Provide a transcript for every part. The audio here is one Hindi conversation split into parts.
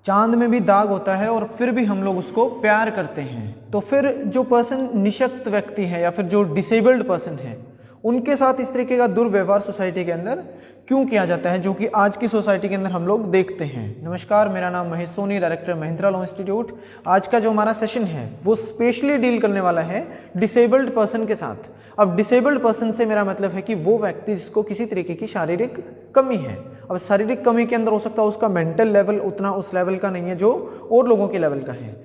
चांद में भी दाग होता है और फिर भी हम लोग उसको प्यार करते हैं। तो फिर जो पर्सन निशक्त व्यक्ति है या फिर जो डिसेबल्ड पर्सन है, उनके साथ इस तरीके का दुर्व्यवहार सोसाइटी के अंदर क्यों किया जाता है, जो कि आज की सोसाइटी के अंदर हम लोग देखते हैं। नमस्कार, मेरा नाम Mahesh Soni, director Mahindra law institute. आज का जो हमारा सेशन है वो स्पेशली डील करने वाला है डिसेबल्ड पर्सन के साथ। अब डिसेबल्ड पर्सन से मेरा मतलब है कि वो व्यक्ति जिसको किसी तरीके की शारीरिक कमी है। अब शारीरिक कमी के अंदर हो सकता है उसका मेंटल लेवल उतना उस लेवल का नहीं है जो और लोगों के लेवल का है।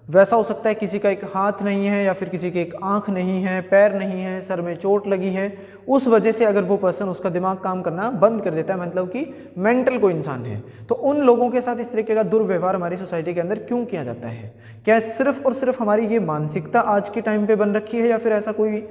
वैसा हो सकता है किसी का एक हाथ नहीं है या फिर किसी की एक आंख नहीं है, पैर नहीं है, सर में चोट लगी है, उस वजह से अगर वो पर्सन उसका दिमाग काम करना बंद कर देता है, मतलब कि मेंटल कोई इंसान है, तो उन लोगों के साथ इस तरीके का दुर्व्यवहार हमारी सोसाइटी के अंदर क्यों किया जाता है? क्या सिर्फ और सिर्फ हमारी ये मानसिकता आज के टाइम पे बन रखी है या फिर ऐसा कोई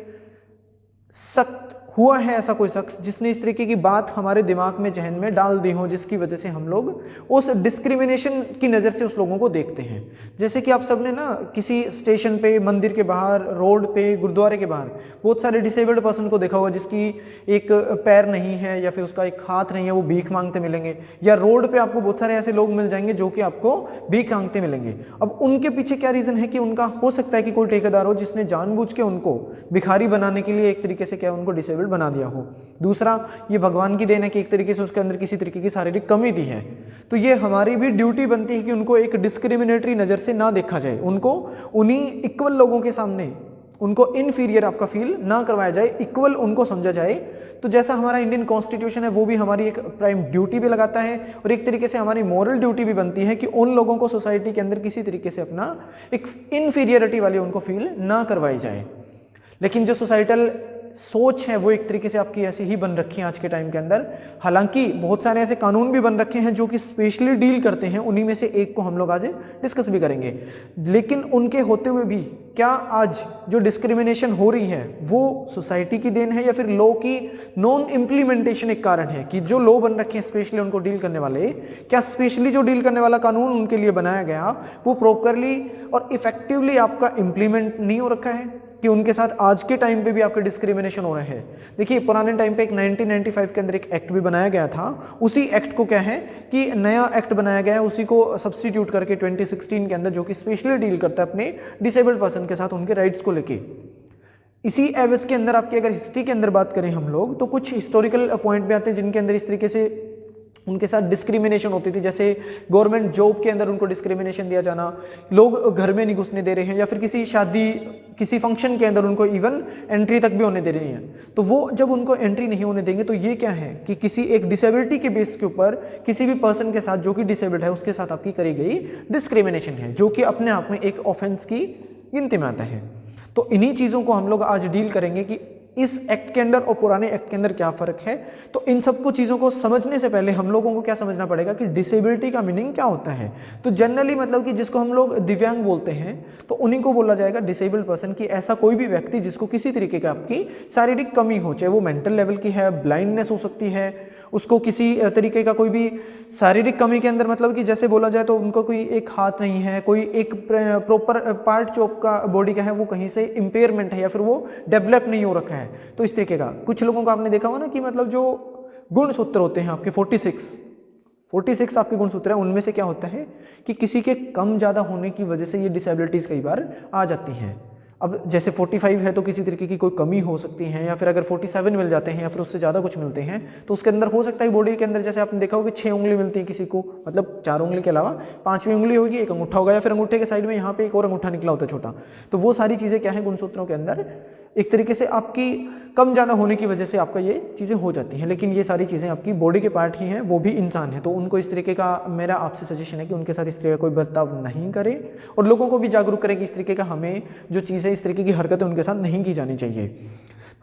सख्त हुआ है, ऐसा कोई शख्स जिसने इस तरीके की बात हमारे दिमाग में, जहन में डाल दी हो, जिसकी वजह से हम लोग उस डिस्क्रिमिनेशन की नज़र से उस लोगों को देखते हैं। जैसे कि आप सबने ना किसी स्टेशन पे, मंदिर के बाहर, रोड पे, गुरुद्वारे के बाहर बहुत सारे डिसेबल्ड पर्सन को देखा होगा जिसकी एक पैर नहीं है या फिर उसका एक हाथ नहीं है, वो भीख मांगते मिलेंगे। या रोड पर आपको बहुत सारे ऐसे लोग मिल जाएंगे जो कि आपको भीख मांगते मिलेंगे। अब उनके पीछे क्या रीज़न है कि उनका हो सकता है कि कोई ठेकेदार हो जिसने जानबूझ के उनको भिखारी बनाने के लिए एक तरीके से क्या उनको डिसेबल्ड बना दिया हो। दूसरा, ये भगवान की देन है कि एक तरीके से उसके अंदर किसी तरीके की शारीरिक कमी दी है। तो ये हमारी भी ड्यूटी बनती है कि उनको एक डिस्क्रिमिनेटरी नज़र से ना देखा जाए, उनको उन्हीं इक्वल लोगों के सामने उनको इनफीरियर आपका फील ना करवाया जाए, इक्वल उनको समझा जाए। तो जैसा हमारा इंडियन कॉन्स्टिट्यूशन है वो भी हमारी एक प्राइम ड्यूटी भी लगाता है और एक तरीके से हमारी मॉरल ड्यूटी भी बनती है कि उन लोगों को सोसाइटी के अंदर किसी तरीके से अपना एक इनफीरियरिटी वाली उनको फील ना करवाई जाए। लेकिन जो सोसाइटल सोच है वो एक तरीके से आपकी ऐसी ही बन रखी है आज के टाइम के अंदर। हालांकि बहुत सारे ऐसे कानून भी बन रखे हैं जो कि स्पेशली डील करते हैं, उन्हीं में से एक को हम लोग आज डिस्कस भी करेंगे। लेकिन उनके होते हुए भी क्या आज जो डिस्क्रिमिनेशन हो रही है वो सोसाइटी की देन है या फिर लॉ की नॉन इम्प्लीमेंटेशन एक कारण है कि जो लॉ बन रखे हैं स्पेशली उनको डील करने वाले, क्या स्पेशली जो डील करने वाला कानून उनके लिए बनाया गया वो प्रॉपरली और इफेक्टिवली आपका इम्प्लीमेंट नहीं हो रखा है कि उनके साथ आज के टाइम पे भी आपके डिस्क्रिमिनेशन हो रहे हैं? देखिए, पुराने टाइम पे एक 1995 के अंदर एक एक्ट भी बनाया गया था। उसी एक्ट को क्या है कि नया एक्ट बनाया गया है, उसी को सब्स्टिट्यूट करके 2016 के अंदर, जो कि स्पेशली डील करता है अपने डिसेबल्ड पर्सन के साथ, उनके राइट्स को लेके। इसी एवज के अंदर आपकी अगर हिस्ट्री के अंदर बात करें हम लोग, तो कुछ हिस्टोरिकल पॉइंट भी आते हैं जिनके अंदर इस तरीके से उनके साथ डिस्क्रिमिनेशन होती थी। जैसे गवर्नमेंट जॉब के अंदर उनको डिस्क्रिमिनेशन दिया जाना, लोग घर में नहीं घुसने दे रहे हैं, या फिर किसी शादी, किसी फंक्शन के अंदर उनको इवन एंट्री तक भी होने दे रही है। तो वो जब उनको एंट्री नहीं होने देंगे तो ये क्या है कि किसी एक डिसेबिलिटी के बेस के ऊपर किसी भी पर्सन के साथ जो कि डिसेबल्ड है उसके साथ आपकी करी गई डिस्क्रिमिनेशन है, जो कि अपने आप में एक ऑफेंस की गिनती में आता है। तो इन्हीं चीज़ों को हम लोग आज डील करेंगे कि इस एक्ट के अंदर और पुराने एक्ट के अंदर क्या फ़र्क है। तो इन सबको चीज़ों को समझने से पहले हम लोगों को क्या समझना पड़ेगा कि डिसेबिलिटी का मीनिंग क्या होता है। तो जनरली मतलब कि जिसको हम लोग दिव्यांग बोलते हैं तो उन्हीं को बोला जाएगा डिसेबल्ड पर्सन, की ऐसा कोई भी व्यक्ति जिसको किसी तरीके का आपकी शारीरिक कमी हो, चाहे वो मेंटल लेवल की है, ब्लाइंडनेस हो सकती है, उसको किसी तरीके का कोई भी शारीरिक कमी के अंदर, मतलब कि जैसे बोला जाए तो उनको कोई एक हाथ नहीं है, कोई एक प्रॉपर पार्ट जो आपका बॉडी का है वो कहीं से इम्पेयरमेंट है या फिर वो डेवलप नहीं हो रखा है। तो इस तरीके का कुछ लोगों को आपने देखा हो ना कि मतलब जो गुणसूत्र होते हैं आपके 46 आपके गुणसूत्र हैं, उनमें से क्या होता है कि किसी के कम ज़्यादा होने की वजह से ये डिसेबिलिटीज़ कई बार आ जाती हैं। अब जैसे 45 है तो किसी तरीके की कोई कमी हो सकती है, या फिर अगर 47 मिल जाते हैं या फिर उससे ज़्यादा कुछ मिलते हैं तो उसके अंदर हो सकता है बॉडी के अंदर, जैसे आपने देखा होगा 6 उंगली मिलती है किसी को, मतलब 4 उंगली के अलावा 5वीं उंगली होगी, एक अंगूठा होगा, या फिर अंगूठे के साइड में यहाँ पे एक और अंगूठा निकला होता है छोटा। तो वो सारी चीज़ें क्या है गुणसूत्रों के अंदर एक तरीके से आपकी कम ज़्यादा होने की वजह से आपका ये चीज़ें हो जाती हैं। लेकिन ये सारी चीज़ें आपकी बॉडी के पार्ट ही हैं, वो भी इंसान है, तो उनको इस तरीके का मेरा आपसे सजेशन है कि उनके साथ इस तरीके का कोई बर्ताव नहीं करें और लोगों को भी जागरूक करें कि इस तरीके का हमें जो चीज़ है, इस तरीके की हरकतें उनके साथ नहीं की जानी चाहिए।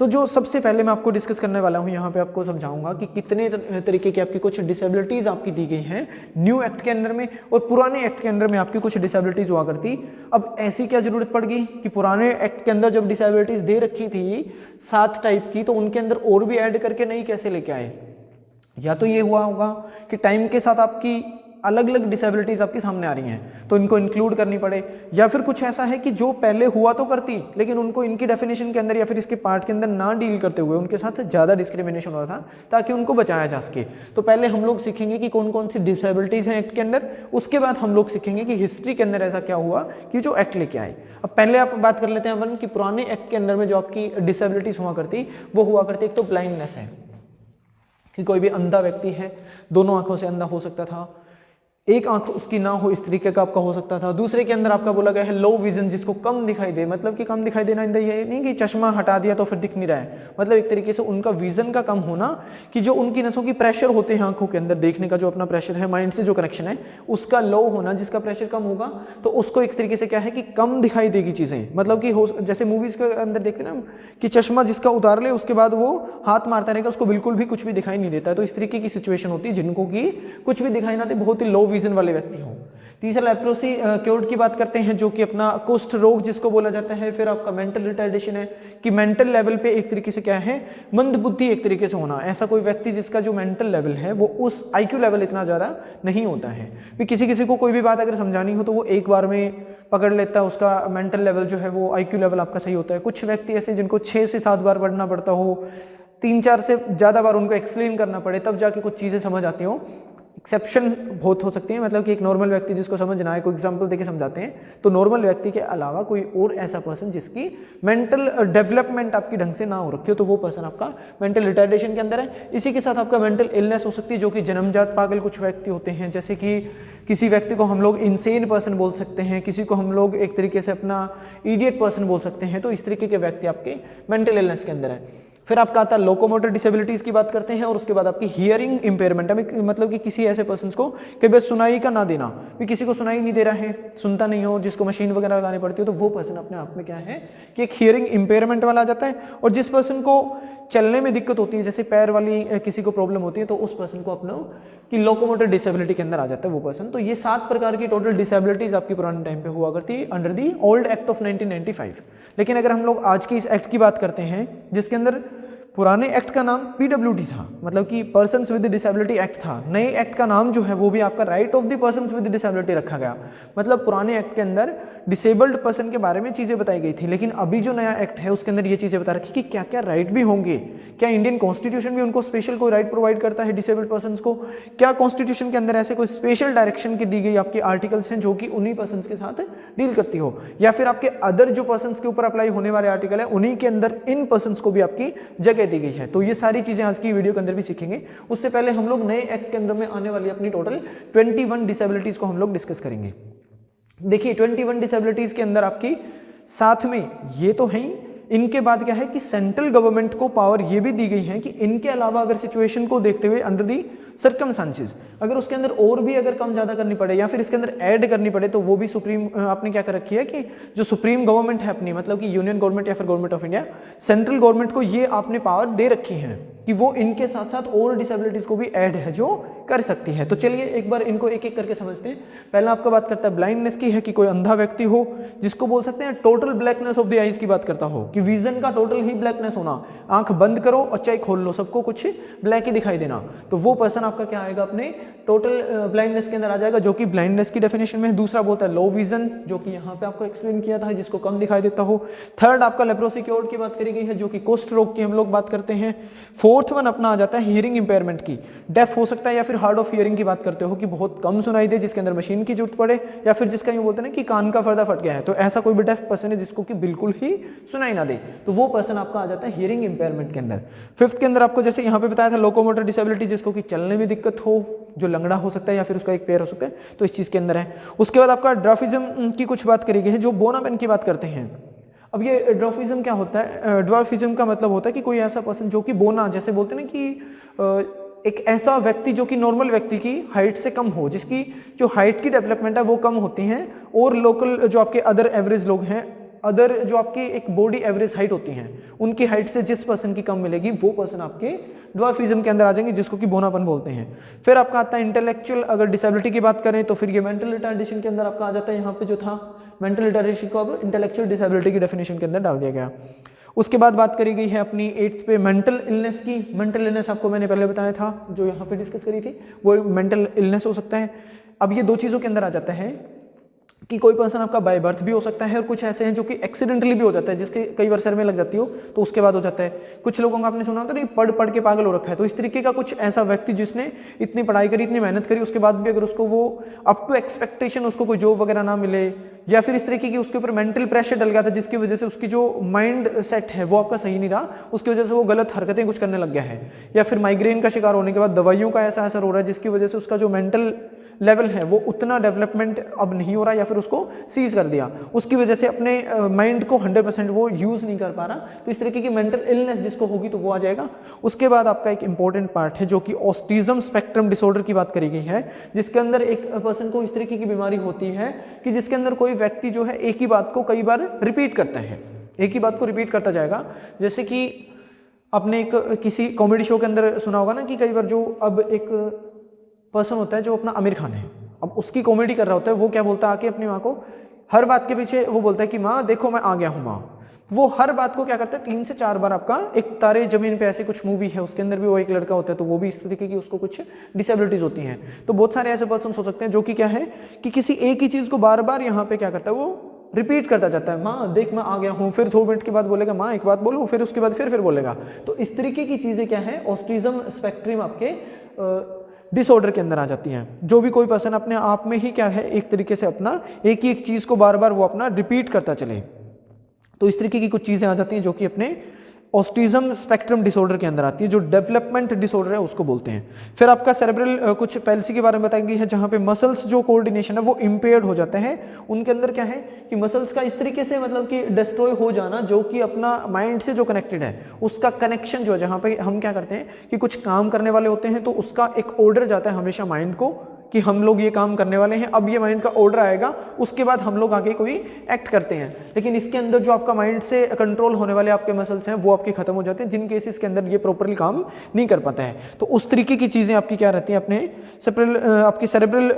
तो जो सबसे पहले मैं आपको डिस्कस करने वाला हूँ, यहाँ पे आपको समझाऊंगा कि कितने तरीके की आपकी कुछ डिसेबिलिटीज़ आपकी दी गई हैं न्यू एक्ट के अंदर में, और पुराने एक्ट के अंदर में आपकी कुछ डिसेबिलिटीज़ हुआ करती। अब ऐसी क्या ज़रूरत पड़ गई कि पुराने एक्ट के अंदर जब डिसेबिलिटीज़ दे रखी थी 7 टाइप की, तो उनके अंदर और भी ऐड करके नहीं कैसे लेके आए? या तो ये हुआ होगा कि टाइम के साथ आपकी अलग अलग डिसेबिलिटीज़ आपके सामने आ रही हैं तो इनको इंक्लूड करनी पड़े, या फिर कुछ ऐसा है कि जो पहले हुआ तो करती लेकिन उनको इनकी डेफिनेशन के अंदर या फिर इसके पार्ट के अंदर ना डील करते हुए उनके साथ ज़्यादा डिस्क्रिमिनेशन हो रहा था ताकि उनको बचाया जा सके। तो पहले हम लोग सीखेंगे कि कौन कौन सी डिसेबिलिटीज़ हैं एक्ट के अंदर, उसके बाद हम लोग सीखेंगे कि हिस्ट्री के अंदर ऐसा क्या हुआ कि जो एक्ट लेके आए। अब पहले आप बात कर लेते हैं अपन कि पुराने एक्ट के अंदर में जो आपकी डिसेबिलिटीज़ हुआ करती वो हुआ करती, एक तो ब्लाइंडनेस है कि कोई भी अंधा व्यक्ति है, दोनों आंखों से अंधा हो सकता था, एक आंख उसकी ना हो इस तरीके का आपका हो सकता था। दूसरे के अंदर आपका बोला गया है लो विजन, जिसको कम दिखाई दे, मतलब कि कम दिखाई देना ये नहीं कि चश्मा हटा दिया तो फिर दिख नहीं रहा है, मतलब एक तरीके से उनका विजन का कम होना कि जो उनकी नसों की प्रेशर होते हैं आंखों के अंदर देखने का जो अपना प्रेशर है, माइंड से जो कनेक्शन है उसका लो होना, जिसका प्रेशर कम होगा तो उसको एक तरीके से क्या है कि कम दिखाई देगी चीज़ें, मतलब कि हो जैसे मूवीज़ के अंदर देखते हैं ना कि चश्मा जिसका उतार ले उसके बाद वो हाथ मारता रहेगा उसको बिल्कुल भी कुछ भी दिखाई नहीं देता है। तो इस तरीके की सिचुएशन होती है जिनको कि कुछ भी दिखाई ना दे, बहुत ही लो विजन वाले व्यक्ति हो। तीसरा लेप्रोसी क्योर्ड की बात करते हैं जो कि अपना कुष्ठ रोग जिसको बोला जाता है। फिर आपका मेंटल रिटार्डेशन है कि मेंटल लेवल पे एक तरीके से क्या है मंद बुद्धि एक तरीके से होना, ऐसा कोई व्यक्ति जिसका जो मेंटल लेवल है वो उस आईक्यू लेवल इतना ज़्यादा नहीं होता है कि किसी को कोई भी बात अगर समझानी हो तो वो एक बार में पकड़ लेता है, उसका मेंटल लेवल जो है वो आईक्यू लेवल आपका सही होता है। कुछ व्यक्ति ऐसे जिनको 6 से 7 बार पढ़ना पड़ता हो, 3-4 से ज़्यादा बार उनको एक्सप्लेन करना पड़े तब जाके कुछ चीज़ें समझ आती हो, एक्सेप्शन बहुत हो सकती है, मतलब कि एक नॉर्मल व्यक्ति जिसको समझना है कोई एग्जांपल देके समझाते हैं तो नॉर्मल व्यक्ति के अलावा कोई और ऐसा पर्सन जिसकी मेंटल डेवलपमेंट आपकी ढंग से ना हो रखी हो तो वो पर्सन आपका मेंटल रिटार्डेशन के अंदर है। इसी के साथ आपका मेंटल इलनेस हो सकती है जो कि जन्मजात पागल कुछ व्यक्ति होते हैं, जैसे कि किसी व्यक्ति को हम लोग इंसेन पर्सन बोल सकते हैं, किसी को हम लोग एक तरीके से अपना इडियट पर्सन बोल सकते हैं। तो इस तरीके के व्यक्ति आपके मेंटल इलनेस के अंदर है। फिर आपका आता है लोकोमोटर डिसेबिलिटीज़ की बात करते हैं और उसके बाद आपकी हियरिंग इंपेयरमेंट, मतलब कि किसी ऐसे पर्सन को कि बस सुनाई का ना देना, भी किसी को सुनाई नहीं दे रहा है, सुनता नहीं हो, जिसको मशीन वगैरह लगानी पड़ती है तो वो पर्सन अपने आप में क्या है कि एक हियरिंग इंपेयरमेंट वाला आ जाता है। और जिस पर्सन को चलने में दिक्कत होती है, जैसे पैर वाली किसी को प्रॉब्लम होती है तो उस पर्सन को अपना कि लोकोमोटर डिसेबिलिटी के अंदर आ जाता है वो पर्सन। तो ये 7 प्रकार की टोटल डिसेबिलिटीज़ आपकी पुराने टाइम पे हुआ करती है under the old act of 1995। लेकिन अगर हम लोग आज की इस एक्ट की बात करते हैं जिसके अंदर पुराने एक्ट का नाम पीडब्ल्यूडी था, मतलब कि पर्सन्स विद डिसेबिलिटी एक्ट था, नए एक्ट का नाम जो है वो भी आपका right of the persons with disability रखा गया। मतलब पुराने एक्ट के अंदर डिसेबल्ड पर्सन के बारे में चीज़ें बताई गई थी, लेकिन अभी जो नया एक्ट है उसके अंदर ये चीज़ें बता रखी कि क्या क्या राइट भी होंगे, क्या इंडियन कॉन्स्टिट्यूशन भी उनको स्पेशल कोई राइट प्रोवाइड करता है डिसेबल्ड पर्सन को, क्या कॉन्स्टिट्यूशन के अंदर ऐसे कोई स्पेशल डायरेक्शन की दी गई आपकी आर्टिकल्स हैं जो कि उन्हीं पर्सन के साथ डील करती हो, या फिर आपके अदर जो पर्सन के ऊपर अप्लाई होने वाले आर्टिकल है उन्हीं के अंदर इन पर्सन को भी आपकी जगह दी गई है। तो ये सारी चीजें आज की वीडियो के अंदर भी सीखेंगे। उससे पहले हम लोग नए एक्ट के अंदर में आने वाली अपनी टोटल 21 डिसेबिलिटीज को हम लोग डिस्कस करेंगे। देखिए 21 डिसेबिलिटीज के अंदर आपकी साथ में ये तो है ही, इनके बाद क्या है कि सेंट्रल गवर्नमेंट को पावर ये भी दी गई है कि इनके अलावा अगर सिचुएशन को देखते हुए अंडर दी सर्कमस्टांसेस अगर उसके अंदर और भी अगर कम ज्यादा करनी पड़े या फिर इसके अंदर ऐड करनी पड़े तो वो भी सुप्रीम आपने क्या कर रखी है कि जो सुप्रीम गवर्नमेंट है अपनी, मतलब कि यूनियन गवर्नमेंट या फिर government of India, central government को ये आपने पावर दे रखी है कि वो इनके साथ साथ और डिसेबिलिटीज को भी ऐड है जो कर सकती है। तो चलिए एक बार इनको एक एक करके समझते हैं। पहला आपका बात करता है ब्लाइंडनेस की, है कि कोई अंधा व्यक्ति हो जिसको बोल सकते हैं total blackness of the eyes की बात करता हो कि विजन का टोटल ही ब्लैकनेस होना, आंख बंद करो और चाहे खोल लो सबको कुछ ब्लैक ही दिखाई देना, तो वो पर्सन आपका क्या आएगा अपने टोटल ब्लाइंडनेस के अंदर आ जाएगा, जो कि ब्लाइंडनेस की डेफिनेशन में है। दूसरा बोलता है लो विजन, जो कि यहाँ पे आपको एक्सप्लेन किया था, जिसको कम दिखाई देता हो। थर्ड आपका लेप्रोसी क्योर्ड की बात करी गई है, जो कि कुष्ठ रोग की हम लोग बात करते हैं। फोर्थ वन अपना आ जाता है हियरिंग इंपेयरमेंट की, डेफ हो सकता है या फिर हार्ड ऑफ हियरिंग की बात करते हो कि बहुत कम सुनाई दे, जिसके अंदर मशीन की जरूरत पड़े, या फिर जिसका यूं बोलते हैं कि कान का पर्दा फट गया है, तो ऐसा कोई भी डेफ पर्सन है जिसको कि बिल्कुल ही सुनाई ना दे, तो वो पर्सन आपका आ जाता है हियरिंग इंपेयरमेंट के अंदर। फिफ्थ के अंदर आपको जैसे यहाँ पे बताया था लोकोमोटर डिसेबिलिटी, जिसको कि चलने में दिक्कत हो, जो लंगड़ा हो सकता है या फिर उसका एक पैर हो सकता है, तो इस चीज के अंदर है। उसके बाद आपका ड्वार्फिज्म की कुछ बात करी गई है, जो बोनापेन की बात करते हैं। अब ये ड्वार्फिज्म क्या होता है? ड्वार्फिज्म का मतलब होता है कि कोई ऐसा पर्सन जो कि बोना, जैसे बोलते हैं ना कि एक ऐसा व्यक्ति जो कि नॉर्मल व्यक्ति की हाइट से कम हो, जिसकी जो हाइट की डेवलपमेंट है वो कम होती है, और लोकल जो आपके अदर एवरेज लोग हैं, अदर जो आपकी एक बॉडी एवरेज हाइट होती हैं, उनकी हाइट से जिस पर्सन की कम मिलेगी वो पर्सन आपके ड्वार्फिज्म के अंदर आ जाएंगे, जिसको कि बोनापन बोलते हैं। फिर आपका आता है इंटेलेक्चुअल, अगर डिसेबिलिटी की बात करें तो फिर ये मेंटल रिटार्डेशन के अंदर आपका आ जाता है। यहाँ पे जो था मेंटल रिटार्डेशन को अब इंटेलेक्चुअल डिसेबिलिटी की डेफिनेशन के अंदर डाल दिया गया। उसके बाद बात करी गई है अपनी 8th पे मेंटल इलनेस की। मेंटल इलनेस आपको मैंने पहले बताया था, जो यहाँ पे डिस्कस करी थी, वो मेंटल इलनेस हो सकता है। अब ये दो चीज़ों के अंदर आ जाता है कि कोई पर्सन आपका बाय बर्थ भी हो सकता है और कुछ ऐसे हैं जो कि एक्सीडेंटली भी हो जाता है, जिसके कई बार सर में लग जाती हो तो उसके बाद हो जाता है। कुछ लोगों का आपने सुना होता है नहीं, पढ़ पढ़ के पागल हो रखा है, तो इस तरीके का कुछ ऐसा व्यक्ति जिसने इतनी पढ़ाई करी, इतनी मेहनत करी, उसके बाद भी अगर उसको वो अप टू एक्सपेक्टेशन उसको कोई जॉब वगैरह ना मिले, या फिर इस तरीके की उसके ऊपर मेंटल प्रेशर डल गया था जिसकी वजह से उसकी जो माइंड सेट है वो आपका सही नहीं रहा, उसकी वजह से वो गलत हरकतें कुछ करने लग गया है, या फिर माइग्रेन का शिकार होने के बाद दवाइयों का ऐसा असर हो रहा है जिसकी वजह से उसका जो मेंटल लेवल है वो उतना डेवलपमेंट अब नहीं हो रहा, या फिर उसको सीज कर दिया, उसकी वजह से अपने माइंड को 100% वो यूज़ नहीं कर पा रहा, तो इस तरीके की मेंटल इलनेस जिसको होगी तो वो आ जाएगा। उसके बाद आपका एक इंपॉर्टेंट पार्ट है जो कि ऑटिज्म स्पेक्ट्रम डिसऑर्डर की बात करी गई है, जिसके अंदर एक पर्सन को इस तरीके की बीमारी होती है कि जिसके अंदर कोई व्यक्ति जो है एक ही बात को कई बार रिपीट करता है, एक ही बात को रिपीट करता जाएगा। जैसे कि आपने एक किसी कॉमेडी शो के अंदर सुना होगा ना कि कई बार जो अब एक पर्सन होता है जो अपना आमिर खान है, अब उसकी कॉमेडी कर रहा होता है, वो क्या बोलता है आके अपनी माँ को, हर बात के पीछे वो बोलता है कि माँ देखो मैं आ गया हूँ माँ, वो हर बात को क्या करता है 3 से 4 बार। आपका एक तारे जमीन पे ऐसे कुछ मूवी है, उसके अंदर भी वो एक लड़का होता है, तो वो भी इस तरीके की उसको कुछ डिसेबिलिटीज होती हैं। तो बहुत सारे ऐसे पर्सन हो सकते हैं जो कि क्या है कि किसी एक ही चीज़ को बार बार यहाँ पे क्या करता है, वो रिपीट करता जाता है, माँ देख मैं आ गया हूँ, फिर 2 मिनट के बाद बोलेगा माँ एक बात बोलूँ, फिर उसके बाद फिर बोलेगा। तो इस तरीके की चीज़ें क्या है, ऑटिज्म स्पेक्ट्रम आपके डिसऑर्डर के अंदर आ जाती हैं। जो भी कोई पर्सन अपने आप में ही क्या है एक तरीके से अपना एक ही एक चीज़ को बार बार वो अपना रिपीट करता चले, तो इस तरीके की कुछ चीज़ें आ जाती हैं जो कि अपने ऑटिज्म स्पेक्ट्रम डिसऑर्डर के अंदर आती है, जो डेवलपमेंट डिसऑर्डर है उसको बोलते हैं। फिर आपका सेरेब्रल कुछ पैल्सी के बारे में बताई गई है, जहाँ पे मसल्स जो कोऑर्डिनेशन है वो इम्पेयर्ड हो जाते हैं। उनके अंदर क्या है कि मसल्स का इस तरीके से मतलब कि डिस्ट्रॉय हो जाना, जो कि अपना माइंड से जो कनेक्टेड है उसका कनेक्शन जो है, जहाँ पे हम क्या करते हैं कि कुछ काम करने वाले होते हैं तो उसका एक ऑर्डर जाता है हमेशा माइंड को कि हम लोग ये काम करने वाले हैं, अब ये माइंड का ऑर्डर आएगा, उसके बाद हम लोग आगे कोई एक्ट करते हैं। लेकिन इसके अंदर जो आपका माइंड से कंट्रोल होने वाले आपके मसल्स हैं वो आपके खत्म हो जाते हैं, जिन केसेस के अंदर ये प्रॉपरली काम नहीं कर पाता है। तो उस तरीके की चीज़ें आपकी क्या रहती हैं अपने आपकी सेरेब्रल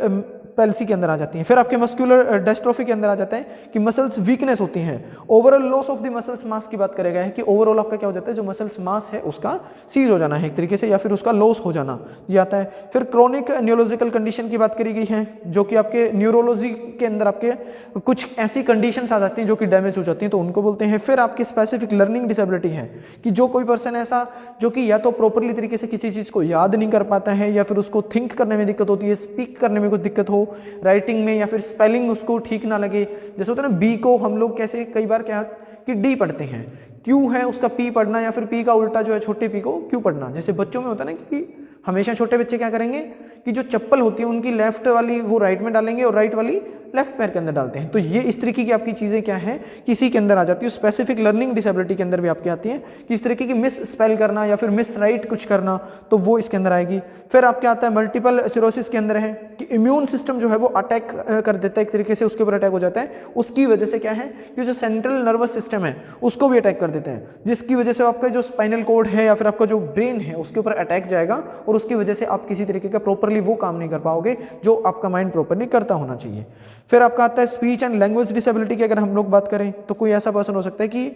पैल्सी के अंदर आ जाती हैं। फिर आपके मस्कुलर डिस्ट्रोफी के अंदर आ जाता है कि मसल्स वीकनेस होती हैं। Overall loss of the muscles mass की बात करेगा है कि ओवरऑल आपका क्या हो जाता है, जो मसल्स मास है उसका सीज हो जाना है एक तरीके से, या फिर उसका लॉस हो जाना ये आता है। फिर क्रोनिक न्यूरोलॉजिकल कंडीशन की बात करी गई है, जो कि आपके न्यूरोलॉजी के अंदर आपके कुछ ऐसी कंडीशंस आ जाती हैं जो कि डैमेज हो जाती हैं, तो उनको बोलते हैं। फिर आपकी स्पेसिफिक लर्निंग डिसेबिलिटी है कि जो कोई पर्सन ऐसा जो कि या तो प्रॉपरली तरीके से किसी चीज़ को याद नहीं कर पाता है, या फिर उसको थिंक करने में दिक्कत होती है, स्पीक करने में कुछ दिक्कत हो, राइटिंग में, या फिर स्पेलिंग उसको ठीक ना लगे। जैसे होता है ना बी को हम लोग कैसे कई बार क्या कि डी पढ़ते हैं, क्यू है उसका पी पढ़ना, या फिर पी का उल्टा जो है छोटे पी को क्यू पढ़ना। जैसे बच्चों में होता है ना कि हमेशा छोटे बच्चे क्या करेंगे कि जो चप्पल होती है उनकी लेफ्ट वाली वो राइट में डालेंगे और राइट वाली लेफ्ट पैर के अंदर डालते हैं। तो ये इस तरीके की आपकी चीज़ें क्या है किसी के अंदर आ जाती है। स्पेसिफिक लर्निंग डिसेबिलिटी के अंदर भी आपकी आती है कि इस तरीके की मिस स्पेल करना या फिर मिस राइट कुछ करना, तो वो इसके अंदर आएगी। फिर आपके आता है मल्टीपल सिरोसिस के अंदर है कि इम्यून सिस्टम जो है वो अटैक कर देता है, एक तरीके से उसके ऊपर अटैक हो जाता है। उसकी वजह से क्या है कि जो सेंट्रल नर्वस सिस्टम है उसको भी अटैक कर देते हैं, जिसकी वजह से आपका जो स्पाइनल कोड है या फिर आपका जो ब्रेन है उसके ऊपर अटैक जाएगा, और उसकी वजह से आप किसी तरीके का प्रॉपरली वो काम नहीं कर पाओगे जो आपका माइंड प्रॉपरली करता होना चाहिए। फिर आपका आता है स्पीच एंड लैंग्वेज डिसेबिलिटी की अगर हम लोग बात करें तो कोई ऐसा पर्सन हो सकता है कि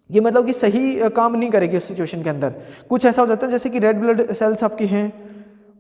ये मतलब कि सही काम नहीं करेगी उस सिचुएशन के अंदर। कुछ ऐसा हो जाता है जैसे कि रेड ब्लड सेल्स आपकी हैं,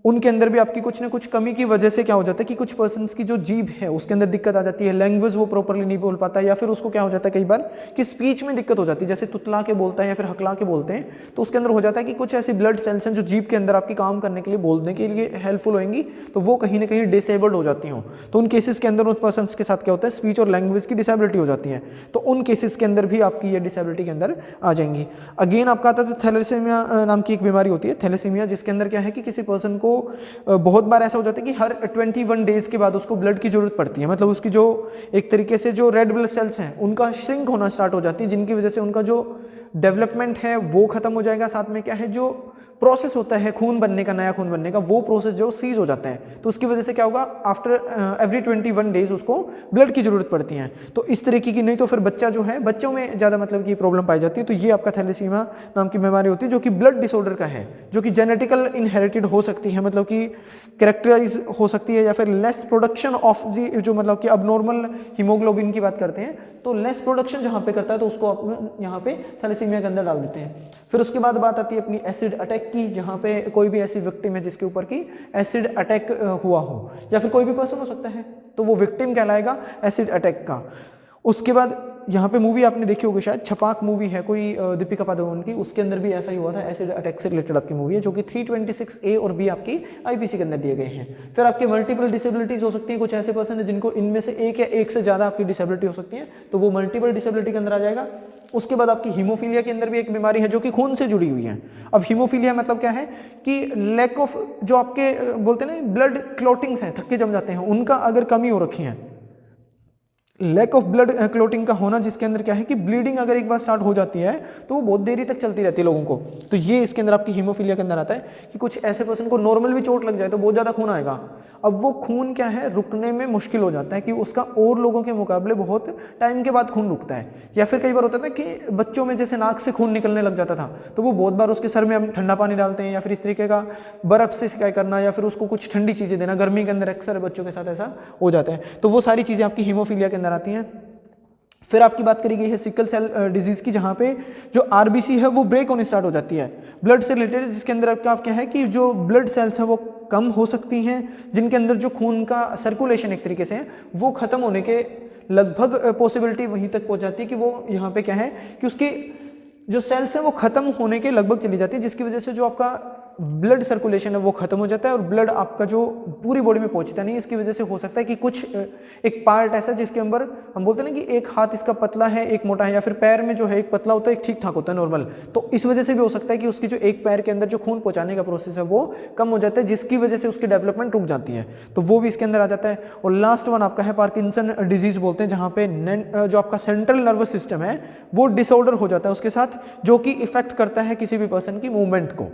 उनके अंदर भी आपकी कुछ ना कुछ कमी की वजह से क्या हो जाता है कि कुछ पर्सन्स की जो जीभ है उसके अंदर दिक्कत आ जाती है, लैंग्वेज वो प्रॉपरली नहीं बोल पाता, या फिर उसको क्या हो जाता है कई बार कि स्पीच में दिक्कत हो जाती है, जैसे तुतला के बोलता है या फिर हकला के बोलते हैं, तो उसके अंदर हो जाता है कि कुछ ऐसी ब्लड सेल्स हैं जो जीभ के अंदर आपकी काम करने के लिए बोलने के लिए हेल्पफुल होंगी, तो वो कहीं ना कहीं डिसेबल्ड हो जाती हों। तो उन केसेस के अंदर उन पर्सन्स के साथ क्या होता है स्पीच और लैंग्वेज की डिसेबिलिटी हो जाती है, तो उन केसेस के अंदर भी आपकी ये डिसेबिलिटी के अंदर आ जाएंगी। अगेन आपका आता है थैलेसीमिया नाम की एक बीमारी होती है, थैलेसीमिया, जिसके अंदर क्या है कि किसी पर्सन को बहुत बार ऐसा हो जाता है कि हर 21 डेज के बाद उसको ब्लड की जरूरत पड़ती है, मतलब उसकी जो एक तरीके से जो रेड ब्लड सेल्स हैं उनका श्रिंक होना स्टार्ट हो जाती है, जिनकी वजह से उनका जो डेवलपमेंट है वो खत्म हो जाएगा। साथ में क्या है जो प्रोसेस होता है खून बनने का, नया खून बनने का, वो प्रोसेस जो सीज हो जाता है, तो उसकी वजह से क्या होगा आफ्टर एवरी 21 डेज उसको ब्लड की जरूरत पड़ती है। तो इस तरीके की नहीं तो फिर बच्चा जो है बच्चों में ज़्यादा मतलब की प्रॉब्लम पाई जाती है। तो ये आपका थैलेसीमिया नाम की बीमारी होती है जो कि ब्लड डिसऑर्डर का है, जो कि जेनेटिकल इनहेरिटेड हो सकती है, मतलब कि कैरेक्टराइज हो सकती है, या फिर लेस प्रोडक्शन ऑफ दी जो मतलब कि अब नॉर्मल हीमोग्लोबिन की बात करते हैं तो लेस प्रोडक्शन जहाँ पे करता है तो उसको आप यहाँ पे थैलेसीमिया के अंदर डाल देते हैं। फिर उसके बाद बात आती है अपनी एसिड अटैक की, जहाँ पे कोई भी ऐसी विक्टिम है जिसके ऊपर की एसिड अटैक हुआ हो, या फिर कोई भी पर्सन हो सकता है, तो वो विक्टिम कहलाएगा एसिड अटैक का। उसके बाद यहाँ पे मूवी आपने देखी होगी शायद, छपाक मूवी है कोई दीपिका पादुकोण की, उसके अंदर भी ऐसा ही हुआ था, एसिड अटैक से रिलेटेड आपकी मूवी है, जो कि 326A और B आपकी IPC के अंदर दिए गए हैं। फिर आपके मल्टीपल डिसेबिलिटीज हो सकती हैं, कुछ ऐसे पर्सन है जिनको इनमें से एक या एक से ज़्यादा आपकी डिसेबिलिटी हो सकती है, तो वो मल्टीपल डिसेबिलिटी के अंदर आ जाएगा। उसके बाद आपकी हीमोफीलिया के अंदर भी एक बीमारी है जो कि खून से जुड़ी हुई है। अब हीमोफीलिया मतलब क्या है कि लैक ऑफ, जो आपके बोलते हैं ना ब्लड क्लॉटिंग्स हैं, थक्के जम जाते हैं, उनका अगर कमी हो रखी है, लैक ऑफ ब्लड क्लोटिंग का होना, जिसके अंदर क्या है कि ब्लीडिंग अगर एक बार स्टार्ट हो जाती है तो वो बहुत देरी तक चलती रहती है लोगों को, तो ये इसके अंदर आपकी हीमोफीलिया के अंदर आता है कि कुछ ऐसे पर्सन को नॉर्मल भी चोट लग जाए तो बहुत ज़्यादा खून आएगा। अब वो खून क्या है, रुकने में मुश्किल हो जाता है कि उसका और लोगों के मुकाबले बहुत टाइम के बाद खून रुकता है। या फिर कई बार होता था कि बच्चों में जैसे नाक से खून निकलने लग जाता था, तो वो बहुत बार उसके सर में हम ठंडा पानी डालते हैं, या फिर इस तरीके का बर्फ से सिकाई करना, या फिर उसको कुछ ठंडी चीज़ें देना, गर्मी के अंदर अक्सर बच्चों के साथ ऐसा हो जाता है। तो वो सारी चीज़ें आपकी हीमोफीलिया के अंदर आती हैं। फिर आपकी बात करी गई है सिकल सेल डिजीज़ की, जहाँ पे जो आरबीसी है वो ब्रेक होने स्टार्ट हो जाती है ब्लड से रिलेटेड, जिसके अंदर आपका क्या है कि जो ब्लड सेल्स हैं वो कम हो सकती हैं, जिनके अंदर जो खून का सर्कुलेशन एक तरीके से है वो ख़त्म होने के लगभग पॉसिबिलिटी वहीं तक पहुँच जाती है कि वो यहाँ पे क्या है कि उसकी जो सेल्स हैं वो ख़त्म होने के लगभग चली जाती है, जिसकी वजह से जो आपका ब्लड सर्कुलेशन है वो खत्म हो जाता है और ब्लड आपका जो पूरी बॉडी में पहुंचता नहीं है। इसकी वजह से हो सकता है कि कुछ एक पार्ट ऐसा जिसके अंदर हम बोलते हैं ना कि एक हाथ इसका पतला है एक मोटा है, या फिर पैर में जो है एक पतला होता है एक ठीक ठाक होता है नॉर्मल, तो इस वजह से भी हो सकता है कि उसकी जो एक पैर के अंदर जो खून पहुंचाने का प्रोसेस है वो कम हो जाता है, जिसकी वजह से उसकी डेवलपमेंट रुक जाती है, तो वो भी इसके अंदर आ जाता है। और लास्ट वन आपका है पार्किंसन डिजीज बोलते हैं, जहाँ पे जो आपका सेंट्रल नर्वस सिस्टम है वो डिसऑर्डर हो जाता है उसके साथ, जो कि इफेक्ट करता है किसी भी पर्सन की मूवमेंट को।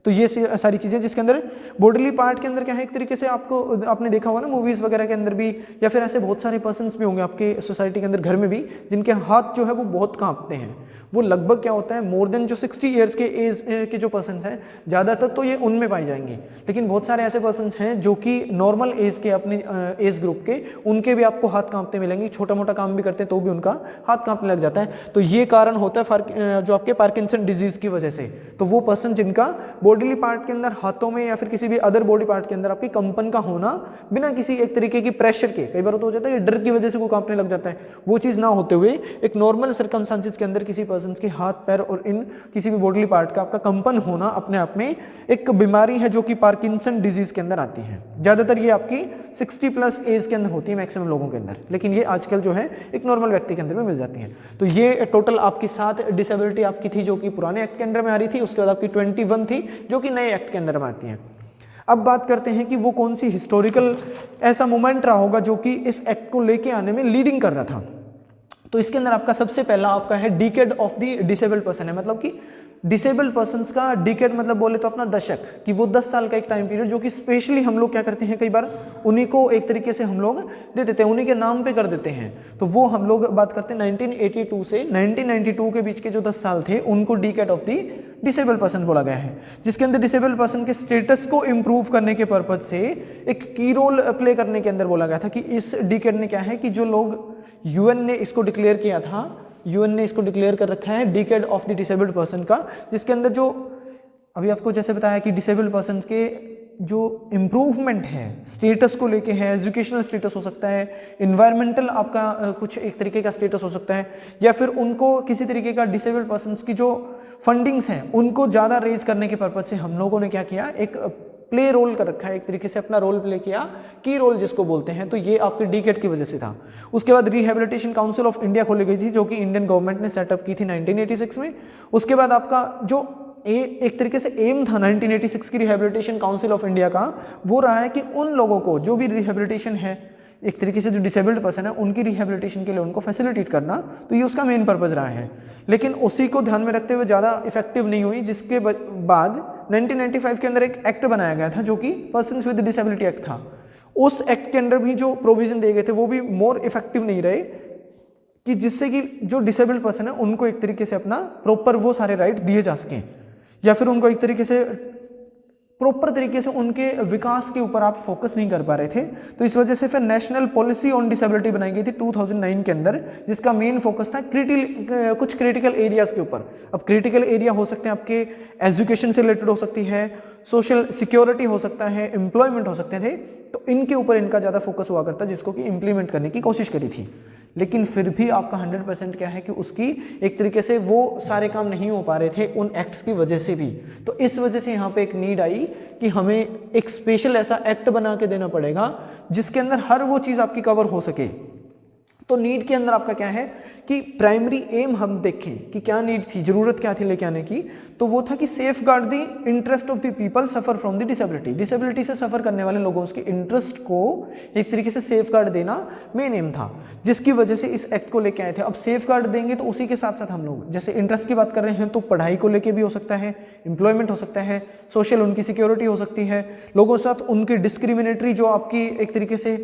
तो ये सारी चीज़ें जिसके अंदर बॉडीली पार्ट के अंदर क्या है, एक तरीके से आपने देखा होगा ना मूवीज़ वगैरह के अंदर भी, या फिर ऐसे बहुत सारे पर्सन्स भी होंगे आपके सोसाइटी के अंदर घर में भी, जिनके हाथ जो है वो बहुत कांपते हैं। वो लगभग क्या होता है मोर देन जो 60 ईयर्स के एज के जो पर्सन्स हैं ज़्यादातर तो ये उनमें पाई जाएंगी, लेकिन बहुत सारे ऐसे पर्सन्स हैं जो कि नॉर्मल एज के अपनी एज ग्रुप के, उनके भी आपको हाथ कांपते मिलेंगे, छोटा मोटा काम भी करते हैं तो भी उनका हाथ कांपने लग जाता है। तो ये कारण होता है जो आपके पार्किंसन डिजीज़ की वजह से। तो वो पर्सन जिनका बॉडीली पार्ट के अंदर हाथों में या फिर किसी भी अदर बॉडी पार्ट के अंदर आपकी कंपन का होना बिना किसी एक तरीके की प्रेशर के, कई बार तो हो जाता है कि डर की वजह से वो कांपने लग जाता है, वो चीज़ ना होते हुए एक नॉर्मल सर्कमस्टांसिस के अंदर किसी पर्सन के हाथ पैर और इन किसी भी बॉडीली पार्ट का आपका कंपन होना अपने आप में एक बीमारी है जो कि पार्किंसन डिजीज के अंदर आती है। ज़्यादातर ये आपकी 60+ एज के अंदर होती है मैक्सिमम लोगों के अंदर, लेकिन ये आजकल जो है एक नॉर्मल व्यक्ति के अंदर में मिल जाती है। तो ये टोटल आपकी 7 डिसेबिलिटी आपकी थी जो कि पुराने एक्ट के अंडर में आ रही थी, उसके बाद आपकी 21 थी जो कि नए एक्ट के अंडर में आती हैं। अब बात करते हैं कि वो कौन सी हिस्टोरिकल ऐसा मोमेंट रहा होगा जो कि इस एक्ट को लेके आने में लीडिंग कर रहा था। तो इसके अंदर आपका सबसे पहला आपका है decade of the disabled person है, मतलब कि डिसेबल्ड पर्सन्स का डिकेड मतलब बोले तो अपना दशक, कि वो 10 साल का एक टाइम पीरियड जो कि स्पेशली हम लोग क्या करते हैं कई बार उन्हीं को एक तरीके से हम लोग दे देते हैं, उन्हीं के नाम पे कर देते हैं। तो वो हम लोग बात करते हैं 1982 से 1992 के बीच के जो 10 साल थे उनको decade of the disabled person बोला गया है, जिसके अंदर डिसेबल्ड पर्सन के स्टेटस को इम्प्रूव करने के पर्पज से एक की रोल प्ले करने के अंदर बोला गया था कि इस डिकेड ने क्या है कि जो लोग यूएन ने इसको डिक्लेयर किया था, यूएन ने इसको डिक्लेयर कर रखा है decade of the disabled person का, जिसके अंदर जो अभी आपको जैसे बताया कि डिसेबल्ड पर्सन के जो इम्प्रूवमेंट है स्टेटस को लेके है, एजुकेशनल स्टेटस हो सकता है, इन्वायरमेंटल आपका कुछ एक तरीके का स्टेटस हो सकता है, या फिर उनको किसी तरीके का डिसेबल्ड पर्सन्स की जो फंडिंग्स हैं उनको ज़्यादा रेज करने के पर्पज से हम लोगों ने क्या किया, एक प्ले रोल कर रखा है, एक तरीके से अपना रोल प्ले किया, की रोल जिसको बोलते हैं। तो ये आपके डिकेड की वजह से था। उसके बाद रिहेबिलिटेशन काउंसिल ऑफ इंडिया खोली गई थी जो कि इंडियन गवर्नमेंट ने सेटअप की थी 1986 में। उसके बाद आपका जो एक तरीके से एम था 1986 की रिहेबिलिटेशन काउंसिल ऑफ इंडिया का, वो रहा है कि उन लोगों को जो भी रिहेबिलिटेशन है एक तरीके से जो डिसेबल्ड पर्सन है उनकी रिहेबिलिटेशन के लिए उनको फैसिलिटेट करना, तो ये उसका मेन पर्पज रहा है। लेकिन उसी को ध्यान में रखते हुए ज़्यादा इफेक्टिव नहीं हुई, जिसके बाद 1995 के अंदर एक एक्ट बनाया गया था जो कि पर्सन्स विद डिसेबिलिटी एक्ट था। उस एक्ट के अंदर भी जो प्रोविजन दिए गए थे वो भी मोर इफेक्टिव नहीं रहे, कि जिससे कि जो डिसेबल्ड पर्सन है उनको एक तरीके से अपना प्रॉपर वो सारे राइट दिए जा सकें, या फिर उनको एक तरीके से प्रॉपर तरीके से उनके विकास के ऊपर आप फोकस नहीं कर पा रहे थे। तो इस वजह से फिर नेशनल पॉलिसी ऑन डिसेबिलिटी बनाई गई थी 2009 के अंदर, जिसका मेन फोकस था कुछ क्रिटिकल एरियाज के ऊपर। अब क्रिटिकल एरिया हो सकते हैं आपके एजुकेशन से रिलेटेड हो सकती है, सोशल सिक्योरिटी हो सकता है, एम्प्लॉयमेंट हो सकते थे, तो इनके ऊपर इनका ज़्यादा फोकस हुआ करता, जिसको कि इम्प्लीमेंट करने की कोशिश करी थी। लेकिन फिर भी आपका 100% क्या है कि उसकी एक तरीके से वो सारे काम नहीं हो पा रहे थे उन एक्ट्स की वजह से भी। तो इस वजह से यहाँ पे एक नीड आई कि हमें एक स्पेशल ऐसा एक्ट बना के देना पड़ेगा जिसके अंदर हर वो चीज़ आपकी कवर हो सके। तो नीड के अंदर आपका क्या है कि प्राइमरी एम हम देखें कि क्या नीड थी, जरूरत क्या थी लेके आने की, तो वो था कि safe guard the interest of the people suffer from the disability. Disability से सफर करने वाले लोगों के इंटरेस्ट को एक तरीके से सेफ गार्ड देना मेन एम था, जिसकी वजह से इस एक्ट को लेके आए थे। अब सेफ गार्ड देंगे तो उसी के साथ साथ हम लोग जैसे इंटरेस्ट की बात कर रहे हैं तो पढ़ाई को लेके भी हो सकता है, एम्प्लॉयमेंट हो सकता है, सोशल उनकी सिक्योरिटी हो सकती है, लोगों के साथ उनकी डिस्क्रिमिनेटरी जो आपकी एक तरीके से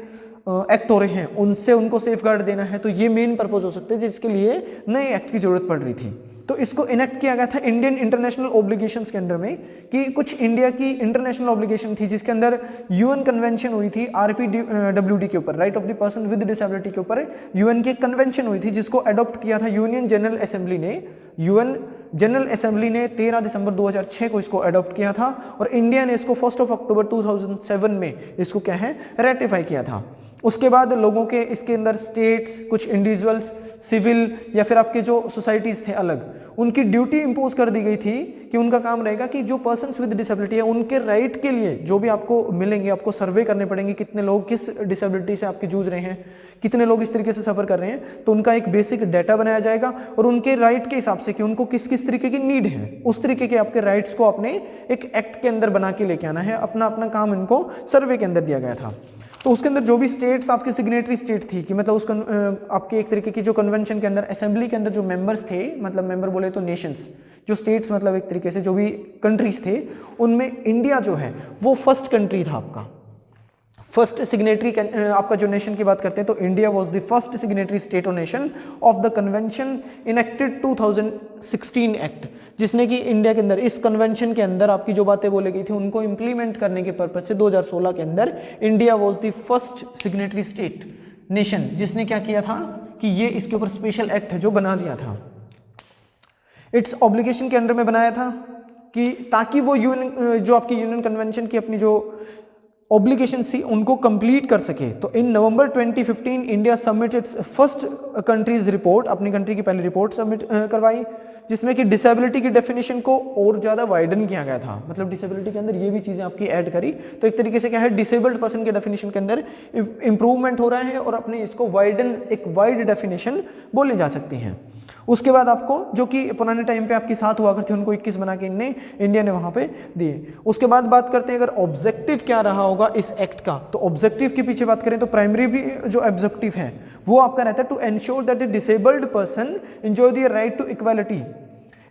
एक्ट हो रहे हैं उनसे उनको सेफ गार्ड देना है। तो ये मेन पर्पज हो सकते हैं जिसके लिए नए एक्ट की जरूरत पड़ रही थी। तो इसको इनेक्ट किया गया था इंडियन इंटरनेशनल ऑब्लिगेशंस के अंडर में, कि कुछ इंडिया की इंटरनेशनल ऑब्लिगेशन थी जिसके अंदर यूएन कन्वेंशन हुई थी RPWD के ऊपर, right of the person with disability के ऊपर यूएन की कन्वेंशन हुई थी, जिसको अडॉप्ट किया था यूनियन जनरल असेंबली ने। यूएन जनरल असेंबली ने 13 दिसंबर 2006 को इसको अडॉप्ट किया था और इंडिया ने इसको 1 अक्टूबर 2007 में इसको क्या है रेटिफाई किया था। उसके बाद लोगों के इसके अंदर स्टेट्स, कुछ इंडिविजुअल्स, सिविल या फिर आपके जो सोसाइटीज़ थे अलग, उनकी ड्यूटी इंपोज कर दी गई थी कि उनका काम रहेगा कि जो पर्सन्स विद डिसेबिलिटी है उनके राइट के लिए जो भी आपको मिलेंगे, आपको सर्वे करने पड़ेंगे कितने लोग किस डिसेबिलिटी से आपके जूझ रहे हैं, कितने लोग इस तरीके से सफ़र कर रहे हैं, तो उनका एक बेसिक डाटा बनाया जाएगा और उनके राइट के हिसाब से कि उनको किस किस तरीके की नीड है उस तरीके के आपके राइट्स को अपने एक एक्ट के अंदर बना के लेके आना है। अपना अपना काम इनको सर्वे के अंदर दिया गया था। तो उसके अंदर जो भी स्टेट्स आपकी सिग्नेटरी स्टेट थी कि मतलब उस आपके एक तरीके की जो कन्वेंशन के अंदर असेंबली के अंदर जो मेंबर्स थे, मतलब मेंबर बोले तो नेशंस, जो स्टेट्स मतलब एक तरीके से जो भी कंट्रीज थे, उनमें इंडिया जो है वो फर्स्ट कंट्री था आपका, फर्स्ट सिग्नेटरी। आपका जो नेशन की बात करते हैं तो India was the first signatory state और nation of the convention enacted 2016 act, जिसने कि इंडिया के अंदर इस कन्वेंशन के अंदर आपकी जो बातें बोली गई थी उनको इंप्लीमेंट करने के पर्पज से 2016 के अंदर India was the first signatory state nation जिसने क्या किया था कि ये इसके ऊपर स्पेशल एक्ट है जो बना दिया था। इट्स ऑब्लिगेशन के अंडर में बनाया था कि ताकि वो यूएन जो आपकी यूनियन कन्वेंशन की अपनी जो ऑब्लिगेशन थी उनको कंप्लीट कर सके। तो इन नवंबर 2015 India submit it's first countries report, अपनी कंट्री की पहली रिपोर्ट सबमिट करवाई, जिसमें कि डिसेबिलिटी की डेफिनेशन को और ज़्यादा वाइडन किया गया था। मतलब डिसेबिलिटी के अंदर ये भी चीज़ें आपकी ऐड करी, तो एक तरीके से क्या है डिसेबल्ड पर्सन के डेफिनेशन के अंदर इंप्रूवमेंट हो रहा है और अपने इसको वाइडन, एक वाइड डेफिनेशन बोली जा सकती है। उसके बाद आपको जो कि पुराने टाइम पे आपकी 7 हुआ करती उनको 21 बना के इंडिया ने वहाँ पे दिए। उसके बाद बात करते हैं अगर ऑब्जेक्टिव क्या रहा होगा इस एक्ट का, तो ऑब्जेक्टिव के पीछे बात करें तो प्राइमरी भी जो ऑब्जेक्टिव है वो आपका रहता है to ensure that the disabled person enjoy the right to equality,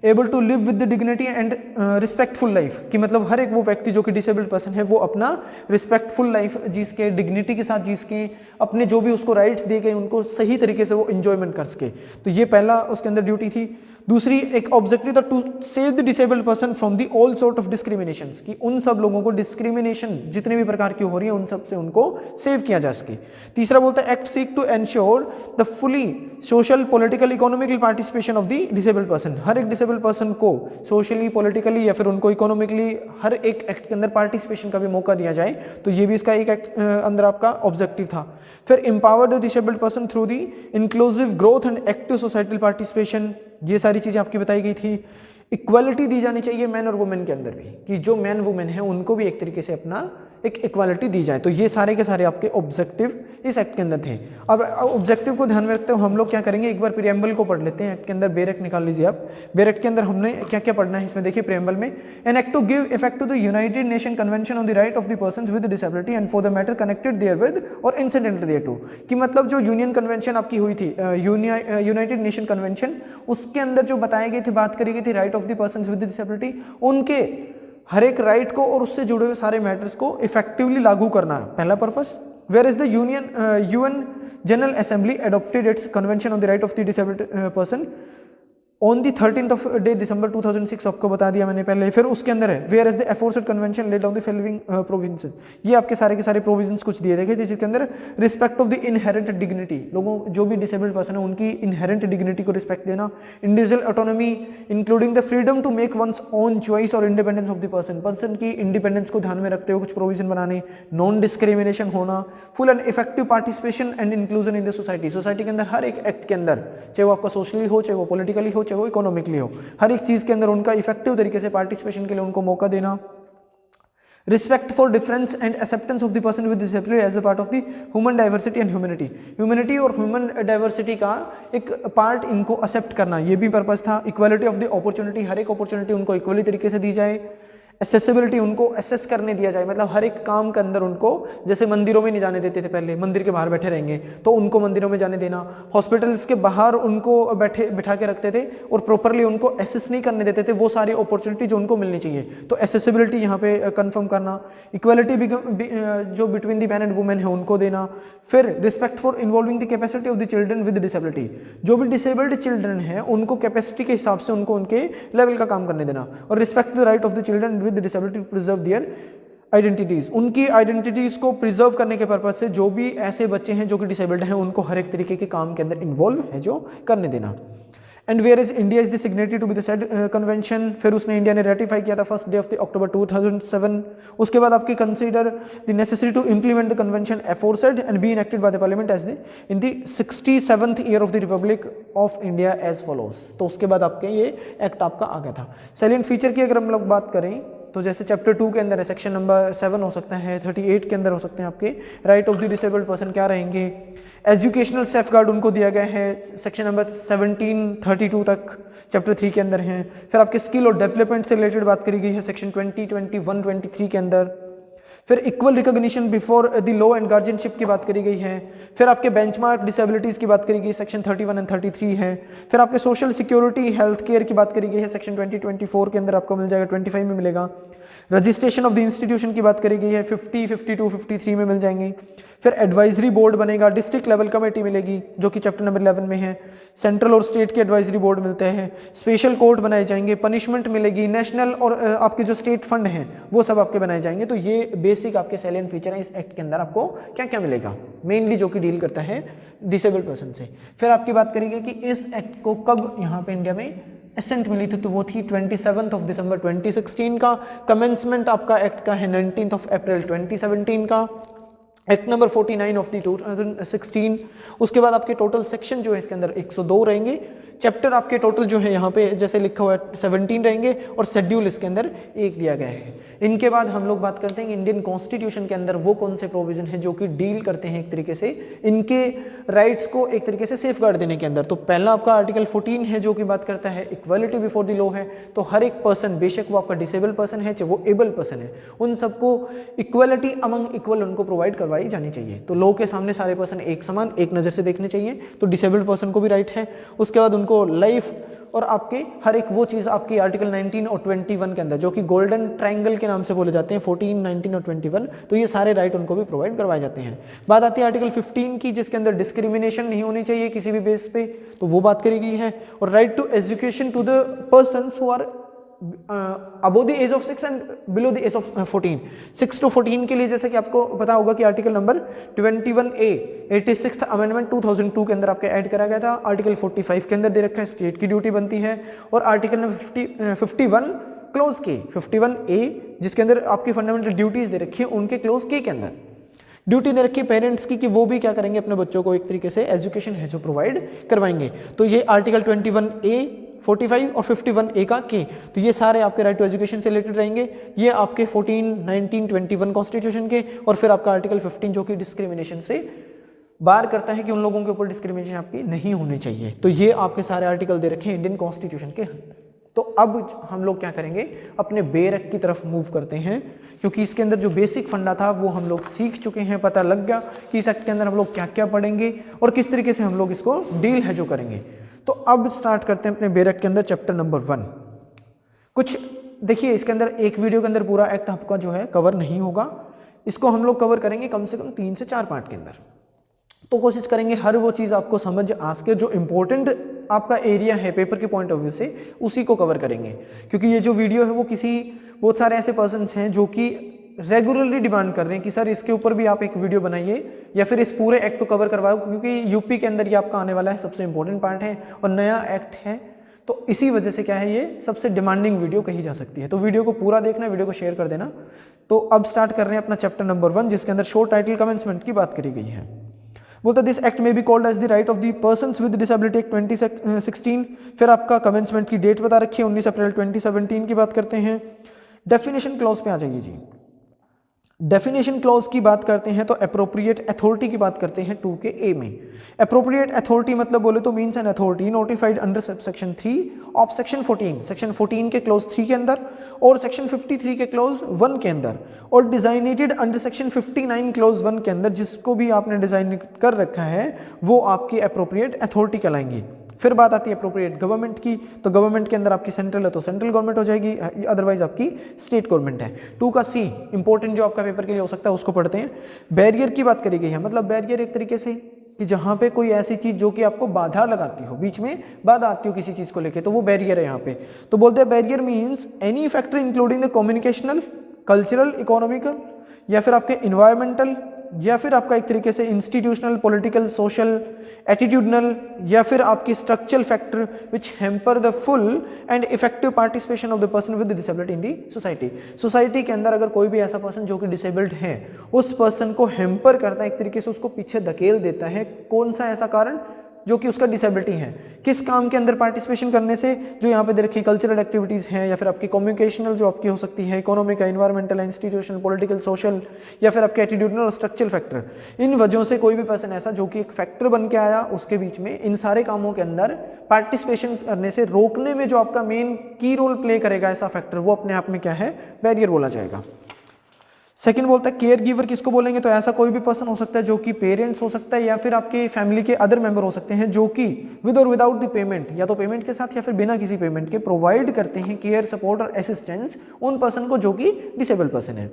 able to live with the dignity and respectful life, कि मतलब हर एक वो व्यक्ति जो कि डिसेबल्ड पर्सन है वो अपना रिस्पेक्टफुल लाइफ जिसके, डिग्निटी के साथ जिसके, अपने जो भी उसको राइट्स दिए गए उनको सही तरीके से वो एंजॉयमेंट कर सके। तो ये पहला उसके अंदर ड्यूटी थी। दूसरी एक ऑब्जेक्टिव था to save the disabled person from the all sort of discriminations, कि उन सब लोगों को डिस्क्रिमिनेशन जितने भी प्रकार की हो रही है उन सब से उनको सेव किया जा सके। तीसरा बोलता है act seek to ensure the fully social political economical participation of the disabled person, हर एक डिसेबल्ड पर्सन को सोशली, पॉलिटिकली या फिर उनको इकोनॉमिकली हर एक एक्ट के अंदर पार्टिसिपेशन का भी मौका दिया जाए। तो ये भी इसका एक एक्ट अंदर आपका ऑब्जेक्टिव था। फिर empower the disabled person through the inclusive growth and active societal participation, ये सारी चीज़ें आपकी बताई गई थी। इक्वालिटी दी जानी चाहिए मैन और वुमेन के अंदर भी, कि जो मैन वुमेन है उनको भी एक तरीके से अपना एक इक्वालिटी दी जाए। तो ये सारे के सारे आपके ऑब्जेक्टिव इस एक्ट के अंदर थे। अब ऑब्जेक्टिव को ध्यान में रखते हुए हम लोग क्या करेंगे, एक बार प्रीएम्बल को पढ़ लेते हैं। एक्ट के अंदर बेर एक्ट निकाल लीजिए आप। बेर एक्ट के अंदर हमने क्या क्या पढ़ना है इसमें देखिए प्रीएम्बल में, an act to give effect to the United Nation Convention on the right of the persons with disability and for the matter connected therewith और इंसिडेंट देयरटू, कि मतलब जो यूनियन कन्वेंशन आपकी हुई थी, यूनाइटेड नेशन कन्वेंशन, उसके अंदर जो बताई गई थी, बात करी गई थी right of the persons with disability, उनके हर एक राइट को और उससे जुड़े हुए सारे मैटर्स को इफेक्टिवली लागू करना है पहला purpose. Where is the UN General Assembly adopted its convention on the right of the disabled person on the 13th of day December 2006 आपको बता दिया मैंने पहले। फिर उसके अंदर है where as the aforesaid convention laid down the following provisions, ये आपके सारे के सारे प्रोविजंस कुछ दिए देखे जिसके अंदर respect of the inherent dignity, लोगों जो भी डिसेबल्ड पर्सन है उनकी इनहेरेंट डिग्निटी को रिस्पेक्ट देना, individual autonomy including the freedom to make one's own choice और इंडिपेंडेंस ऑफ द पर्सन की इंडिपेंडेंस को ध्यान में रखते हुए कुछ प्रोविजन बनाने, नॉन डिस्क्रिमिनेशन होना, full and effective participation and inclusion in the society, society के अंदर हर एक एक्ट के अंदर, चाहे वो आपका सोशली हो, चाहे वो पॉलिटिकली हो, चाहे वो इकोनॉमिकली हो, हर एक चीज के अंदर उनका इफेक्टिव तरीके से पार्टिसिपेशन के लिए उनको मौका देना, respect for difference and acceptance of the person with disability as a part of the human diversity and humanity, humanity और ह्यूमन डाइवर्सिटी का एक पार्ट इनको एक्सेप्ट करना, ये भी पर्पस था। इक्वालिटी ऑफ द अपॉर्चुनिटी, हर एक अपॉर्चुनिटी उनको इक्वली तरीके से दी जाए। एसेसिबिलिटी, उनको एसेस करने दिया जाए, मतलब हर एक काम के अंदर उनको, जैसे मंदिरों में नहीं जाने देते थे पहले, मंदिर के बाहर बैठे रहेंगे तो उनको मंदिरों में जाने देना, हॉस्पिटल्स के बाहर उनको बिठा के रखते थे और प्रॉपरली उनको एसेस नहीं करने देते थे वो सारी अपॉर्चुनिटी जो उनको मिलनी चाहिए, तो एसेसिबिलिटी यहाँ पे कंफर्म करना। इक्वालिटी जो between the man and women है उनको देना। फिर respect for involving the capacity of the children with disability, जो भी डिसेबल्ड चिल्ड्रन है उनको कैपेसिटी के हिसाब से उनको उनके लेवल का काम करने देना। और respect the right of the children with disability to preserve their identities, उनकी आइडेंटिटीज को प्रिजर्व करने के पर्पज से जो भी ऐसे बच्चे हैं जो कि डिसेबल्ड हैं उनको हर एक तरीके के काम के अंदर इन्वॉल्व है जो करने देना। And where is India is the signatory to be the said convention, फिर उसने इंडिया ने रेटिफाई किया था 1 डे ऑफ द अक्टूबर 2007। उसके बाद आपकी consider the necessity to implement the convention aforesaid and be enacted by the parliament as the in the 67th year of the Republic of India as follows, तो उसके बाद आपके ये एक्ट आपका आ गया था। सैलिएंट फीचर की अगर हम लोग बात करें तो जैसे चैप्टर 2 के अंदर है, सेक्शन नंबर 7 हो सकता है, 38 के अंदर हो सकते हैं आपके right of the disabled person क्या रहेंगे। एजुकेशनल सेफगार्ड उनको दिया गया है, सेक्शन नंबर 1732 तक चैप्टर 3 के अंदर हैं। फिर आपके स्किल और डेवलपमेंट से रिलेटेड बात करी गई है सेक्शन 20, 21, 23 के अंदर। फिर equal recognition before the law and guardianship की बात करी गई है। फिर आपके बेंचमार्क डिसेबिलिटीज की बात करी गई सेक्शन 31 एंड 33 है। फिर आपके सोशल सिक्योरिटी हेल्थ केयर की बात करी गई है सेक्शन 20-24 के अंदर आपको मिल जाएगा, 25 में मिलेगा। रजिस्ट्रेशन ऑफ द इंस्टीट्यूशन की बात करी गई है 50, 52, 53 में मिल जाएंगे। फिर एडवाइजरी बोर्ड बनेगा, डिस्ट्रिक्ट लेवल कमेटी मिलेगी जो कि चैप्टर नंबर 11 में है। सेंट्रल और स्टेट के एडवाइजरी बोर्ड मिलते हैं। स्पेशल कोर्ट बनाए जाएंगे, पनिशमेंट मिलेगी, नेशनल और आपके जो स्टेट फंड हैं वो सब आपके बनाए जाएंगे। तो ये बेसिक आपके सैलिएंट फीचर हैं इस एक्ट के अंदर, आपको क्या क्या मिलेगा मेनली जो कि डील करता है डिसेबल्ड पर्सन से। फिर आपकी बात करेंगे कि इस एक्ट को कब यहाँ पे इंडिया में एसेंट मिली थी, तो वो थी 27 ऑफ दिसंबर 2016 का। कमेंसमेंट आपका एक्ट का है 19 ऑफ अप्रैल 2017 का। Act number 49 of the 2016। उसके बाद आपके टोटल सेक्शन जो है इसके अंदर 102 रहेंगे। चैप्टर आपके टोटल जो है यहाँ पे जैसे लिखा हुआ है 17 रहेंगे और शेड्यूल इसके अंदर 1 दिया गया है। इनके बाद हम लोग बात करते हैं इंडियन कॉन्स्टिट्यूशन के अंदर वो कौन से प्रोविजन है जो कि डील करते हैं एक तरीके से इनके राइट्स को एक तरीके से सेफगार्ड देने के अंदर। तो पहला आपका आर्टिकल 14 है जो कि बात करता है इक्वालिटी बिफोर द लॉ है। तो हर एक पर्सन, बेशक वो आपका डिसेबल पर्सन है चाहे वो एबल पर्सन है, उन सबको इक्वालिटी अमंग इक्वल उनको प्रोवाइड करवाई जानी चाहिए। तो लॉ के सामने सारे पर्सन एक समान एक नज़र से देखने चाहिए। तो डिसेबल्ड पर्सन को भी राइट है। उसके बाद उनको लाइफ और आपके हर एक वो चीज़ आपकी आर्टिकल 19 और 21 के अंदर जो कि गोल्डन ट्रायंगल के नाम से बोले जाते हैं 14, 19 और 21, तो ये सारे राइट उनको भी प्रोवाइड करवाए जाते हैं। बात आती है आर्टिकल 15 की जिसके अंदर डिस्क्रिमिनेशन नहीं होनी चाहिए किसी भी बेस पे, तो वो बात करी गई है। और right to education to the persons who are above the age of 6 and below the age of 14। 6 to 14 के लिए जैसे कि आपको पता होगा कि article number 21A 86th amendment 2002 के अंदर आपके ऐड करा गया था। आर्टिकल 45 के अंदर दे रखा है स्टेट की ड्यूटी बनती है। और आर्टिकल नंबर 51 क्लोज के 51A जिसके अंदर आपकी फंडामेंटल ड्यूटीज दे रखी है उनके क्लोज के अंदर ड्यूटी दे रखी है पेरेंट्स की कि वो भी क्या करेंगे अपने बच्चों को एक तरीके से एजुकेशन है जो प्रोवाइड करवाएंगे। तो ये आर्टिकल 21A 45 और 51A का के, तो ये सारे आपके राइट टू एजुकेशन से रिलेटेड रहेंगे। ये आपके 14, 19, 21 कॉन्स्टिट्यूशन के। और फिर आपका आर्टिकल 15 जो कि डिस्क्रिमिनेशन से बार करता है कि उन लोगों के ऊपर डिस्क्रिमिनेशन आपकी नहीं होनी चाहिए। तो ये आपके सारे आर्टिकल दे रखे हैं इंडियन कॉन्स्टिट्यूशन के। तो अब हम लोग क्या करेंगे, अपने बेर एक्ट की तरफ मूव करते हैं, क्योंकि इसके अंदर जो बेसिक फंडा था वो हम लोग सीख चुके हैं। पता लग गया कि इस एक्ट के अंदर हम लोग क्या क्या पढ़ेंगे और किस तरीके से हम लोग इसको डील है जो करेंगे। तो अब स्टार्ट करते हैं अपने बेर एक्ट के अंदर चैप्टर नंबर 1। कुछ देखिए, इसके अंदर एक वीडियो के अंदर पूरा एक्ट आपका जो है कवर नहीं होगा, इसको हम लोग कवर करेंगे कम से कम 3 से 4 पार्ट के अंदर। तो कोशिश करेंगे हर वो चीज़ आपको समझ आ सके, जो इम्पोर्टेंट आपका एरिया है पेपर के पॉइंट ऑफ व्यू से उसी को कवर करेंगे। क्योंकि ये जो वीडियो है वो बहुत सारे ऐसे पर्सन्स हैं जो कि रेगुलरली डिमांड कर रहे हैं कि सर इसके ऊपर भी आप एक वीडियो बनाइए या फिर इस पूरे एक्ट को कवर करवाओ, क्योंकि यूपी के अंदर ये आपका आने वाला है, सबसे इंपॉर्टेंट पार्ट है और नया एक्ट है। तो इसी वजह से क्या है, ये सबसे डिमांडिंग वीडियो कही जा सकती है। तो वीडियो को पूरा देखना, वीडियो को शेयर कर देना। तो अब स्टार्ट कर रहे हैं अपना चैप्टर नंबर 1, जिसके अंदर शो टाइटल कमेंसमेंट की बात करी गई है। बोलता दिस एक्ट में be called as the right of the persons with disability act 2016। फिर आपका कमेंसमेंट की डेट बता रखी है 19 अप्रैल 2017 की बात करते हैं। डेफिनेशन क्लॉज पे आ जाइए जी। डेफिनेशन क्लॉज की बात करते हैं तो अप्रोप्रिएट अथॉरिटी की बात करते हैं 2 के ए में। अप्रोप्रिएट अथॉरिटी मतलब बोले तो means an authority notified under section 3 of section 14, section 14 के क्लॉज 3 के अंदर और सेक्शन 53 के क्लॉज 1 के अंदर, और डिजाइनेटेड अंडर सेक्शन 59 क्लॉज 1 के अंदर, जिसको भी आपने डिजाइन कर रखा है वो आपकी अप्रोप्रिएट अथॉरिटी कहलाएंगी। फिर बात आती है अप्रोप्रिएट गवर्नमेंट की, तो गवर्नमेंट के अंदर आपकी सेंट्रल है तो सेंट्रल गवर्नमेंट हो जाएगी, अदरवाइज आपकी स्टेट गवर्नमेंट है। 2 का सी इंपॉर्टेंट जो आपका पेपर के लिए हो सकता है उसको पढ़ते हैं। बैरियर की बात करी गई है, मतलब बैरियर एक तरीके से कि जहाँ पे कोई ऐसी चीज जो कि आपको बाधा लगाती हो, बीच में बाधा आती हो किसी चीज को लेके, तो वो बैरियर है यहाँ पे। तो बोलते हैं barrier means any factor including the communicational, cultural, economical या फिर आपके इन्वायरमेंटल या फिर आपका एक तरीके से इंस्टीट्यूशनल, पॉलिटिकल, सोशल, एटीट्यूडनल या फिर आपकी structural factor which hamper the full and effective participation of the person with disability in the society. Society के अंदर अगर कोई भी ऐसा पर्सन जो कि डिसेबल्ड है, उस पर्सन को हैम्पर करता है, एक तरीके से उसको पीछे धकेल देता है। कौन सा ऐसा कारण जो कि उसका डिसेबिलिटी है, किस काम के अंदर पार्टिसिपेशन करने से, जो यहाँ पे दे रखी कल्चरल एक्टिविटीज़ हैं या फिर आपकी कम्युनिकेशनल जो आपकी हो सकती है, economic, environmental, institutional, political, social या फिर आपके एटीट्यूडनल और स्ट्रक्चरल फैक्टर, इन वजहों से कोई भी पर्सन ऐसा जो कि एक फैक्टर बन के आया, उसके बीच में इन सारे कामों के अंदर पार्टिसिपेशन करने से रोकने में जो आपका मेन की रोल प्ले करेगा ऐसा फैक्टर, वो अपने आप में क्या है, बैरियर बोला जाएगा। सेकंड बोलता है केयर गिवर किसको बोलेंगे, तो ऐसा कोई भी पर्सन हो सकता है जो कि पेरेंट्स हो सकता है या फिर आपके फैमिली के अदर मेंबर हो सकते हैं जो कि विद और विदाउट द पेमेंट, या तो पेमेंट के साथ या फिर बिना किसी पेमेंट के प्रोवाइड करते हैं केयर, सपोर्ट और असिस्टेंस उन पर्सन को जो कि डिसेबल पर्सन है।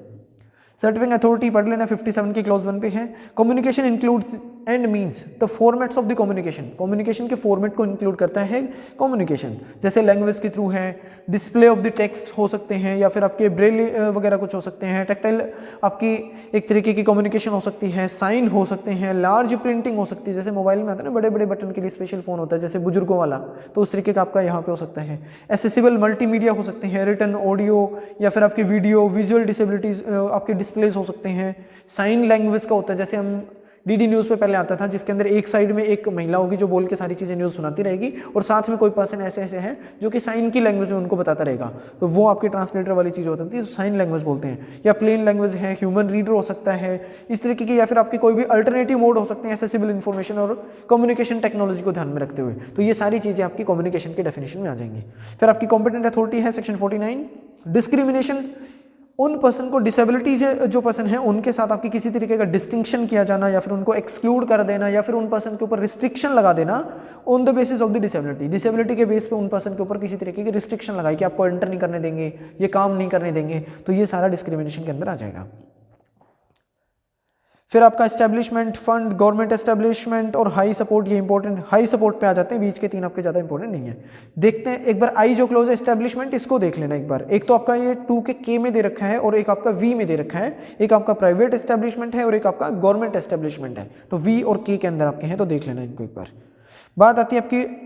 सर्टिफिंग अथॉरिटी पढ़ लेना, 57 की क्लॉज 1 पे है। Communication include and means the formats of the communication, communication के फॉर्मेट को इंक्लूड करता है कम्युनिकेशन, जैसे लैंग्वेज के थ्रू है, डिस्प्ले ऑफ द टेक्स्ट हो सकते हैं या फिर आपके ब्रेल वगैरह कुछ हो सकते हैं, टेक्टाइल आपकी एक तरीके की कम्युनिकेशन हो सकती है, साइन हो सकते हैं, लार्ज प्रिंटिंग हो सकती है, जैसे मोबाइल में आता है ना बड़े बड़े बटन के लिए स्पेशल फोन होता है जैसे बुजुर्गों वाला, तो उस तरीके का आपका यहाँ पे हो सकता है। एसेसिबल मल्टीमीडिया हो सकते हैं, रिटन, ऑडियो या फिर आपकी वीडियो, विजुअल डिसेबिलिटीज आपके डिस्प्लेस हो सकते हैं। साइन लैंग्वेज का होता है, जैसे हम डीडी न्यूज़ पे पहले आता था जिसके अंदर एक साइड में एक महिला होगी जो बोल के सारी चीज़ें न्यूज़ सुनाती रहेगी और साथ में कोई पर्सन ऐसे ऐसे है जो कि साइन की लैंग्वेज में उनको बताता रहेगा, तो वो आपके ट्रांसलेटर वाली चीज़ होती है, तो साइन लैंग्वेज बोलते हैं। या प्लेन लैंग्वेज है, ह्यूमन रीडर हो सकता है इस तरीके की, या फिर आपके कोई भी अल्टरनेटिव मोड हो सकते हैं एक्सेसिबल इन्फॉर्मेशन और कम्युनिकेशन टेक्नोलॉजी को ध्यान में रखते हुए। तो ये सारी चीज़ें आपकी कम्युनिकेशन के डेफिनेशन में आ जाएंगी। फिर आपकी कॉम्पिटेंट अथॉरिटी है सेक्शन 49। डिस्क्रिमिनेशन, उन पर्सन को डिसेबिलिटी जो पर्सन है उनके साथ आपकी किसी तरीके का डिस्टिंक्शन किया जाना या फिर उनको एक्सक्लूड कर देना या फिर उन पर्सन के ऊपर रिस्ट्रिक्शन लगा देना on the basis of the disability. Disability के बेस पे उन पर्सन के ऊपर किसी तरीके की रिस्ट्रिक्शन लगाई कि आपको एंटर नहीं करने देंगे, ये काम नहीं करने देंगे, तो ये सारा डिस्क्रिमिनेशन के अंदर आ जाएगा। फिर आपका एस्टेब्लिशमेंट, फंड, गवर्नमेंट एस्टेब्लिशमेंट और हाई सपोर्ट, ये इंपॉर्टेंट, हाई सपोर्ट पे आ जाते हैं, बीच के 3 आपके ज़्यादा इंपॉर्टेंट नहीं है। देखते हैं एक बार आई जो क्लोज है एस्टेब्लिशमेंट, इसको देख लेना एक बार। एक तो आपका ये 2 के के में दे रखा है और एक आपका वी में दे रखा है, एक आपका प्राइवेट एस्टेब्लिशमेंट है और एक आपका गवर्नमेंट एस्टेब्लिशमेंट है, तो वी और के अंदर आपके हैं, तो देख लेना इनको एक बार। बात आती है आपकी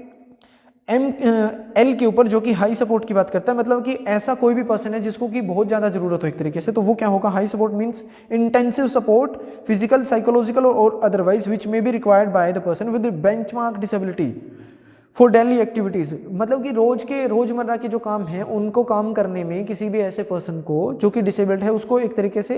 एल के ऊपर जो कि हाई सपोर्ट की बात करता है, मतलब कि ऐसा कोई भी पर्सन है जिसको कि बहुत ज़्यादा ज़रूरत हो एक तरीके से, तो वो क्या होगा, high support means intensive support physical, psychological और otherwise which may be required by the person with benchmark disability for daily activities, मतलब कि रोजमर्रा के जो काम हैं उनको काम करने में किसी भी ऐसे पर्सन को जो कि डिसेबल्ड है उसको एक तरीके से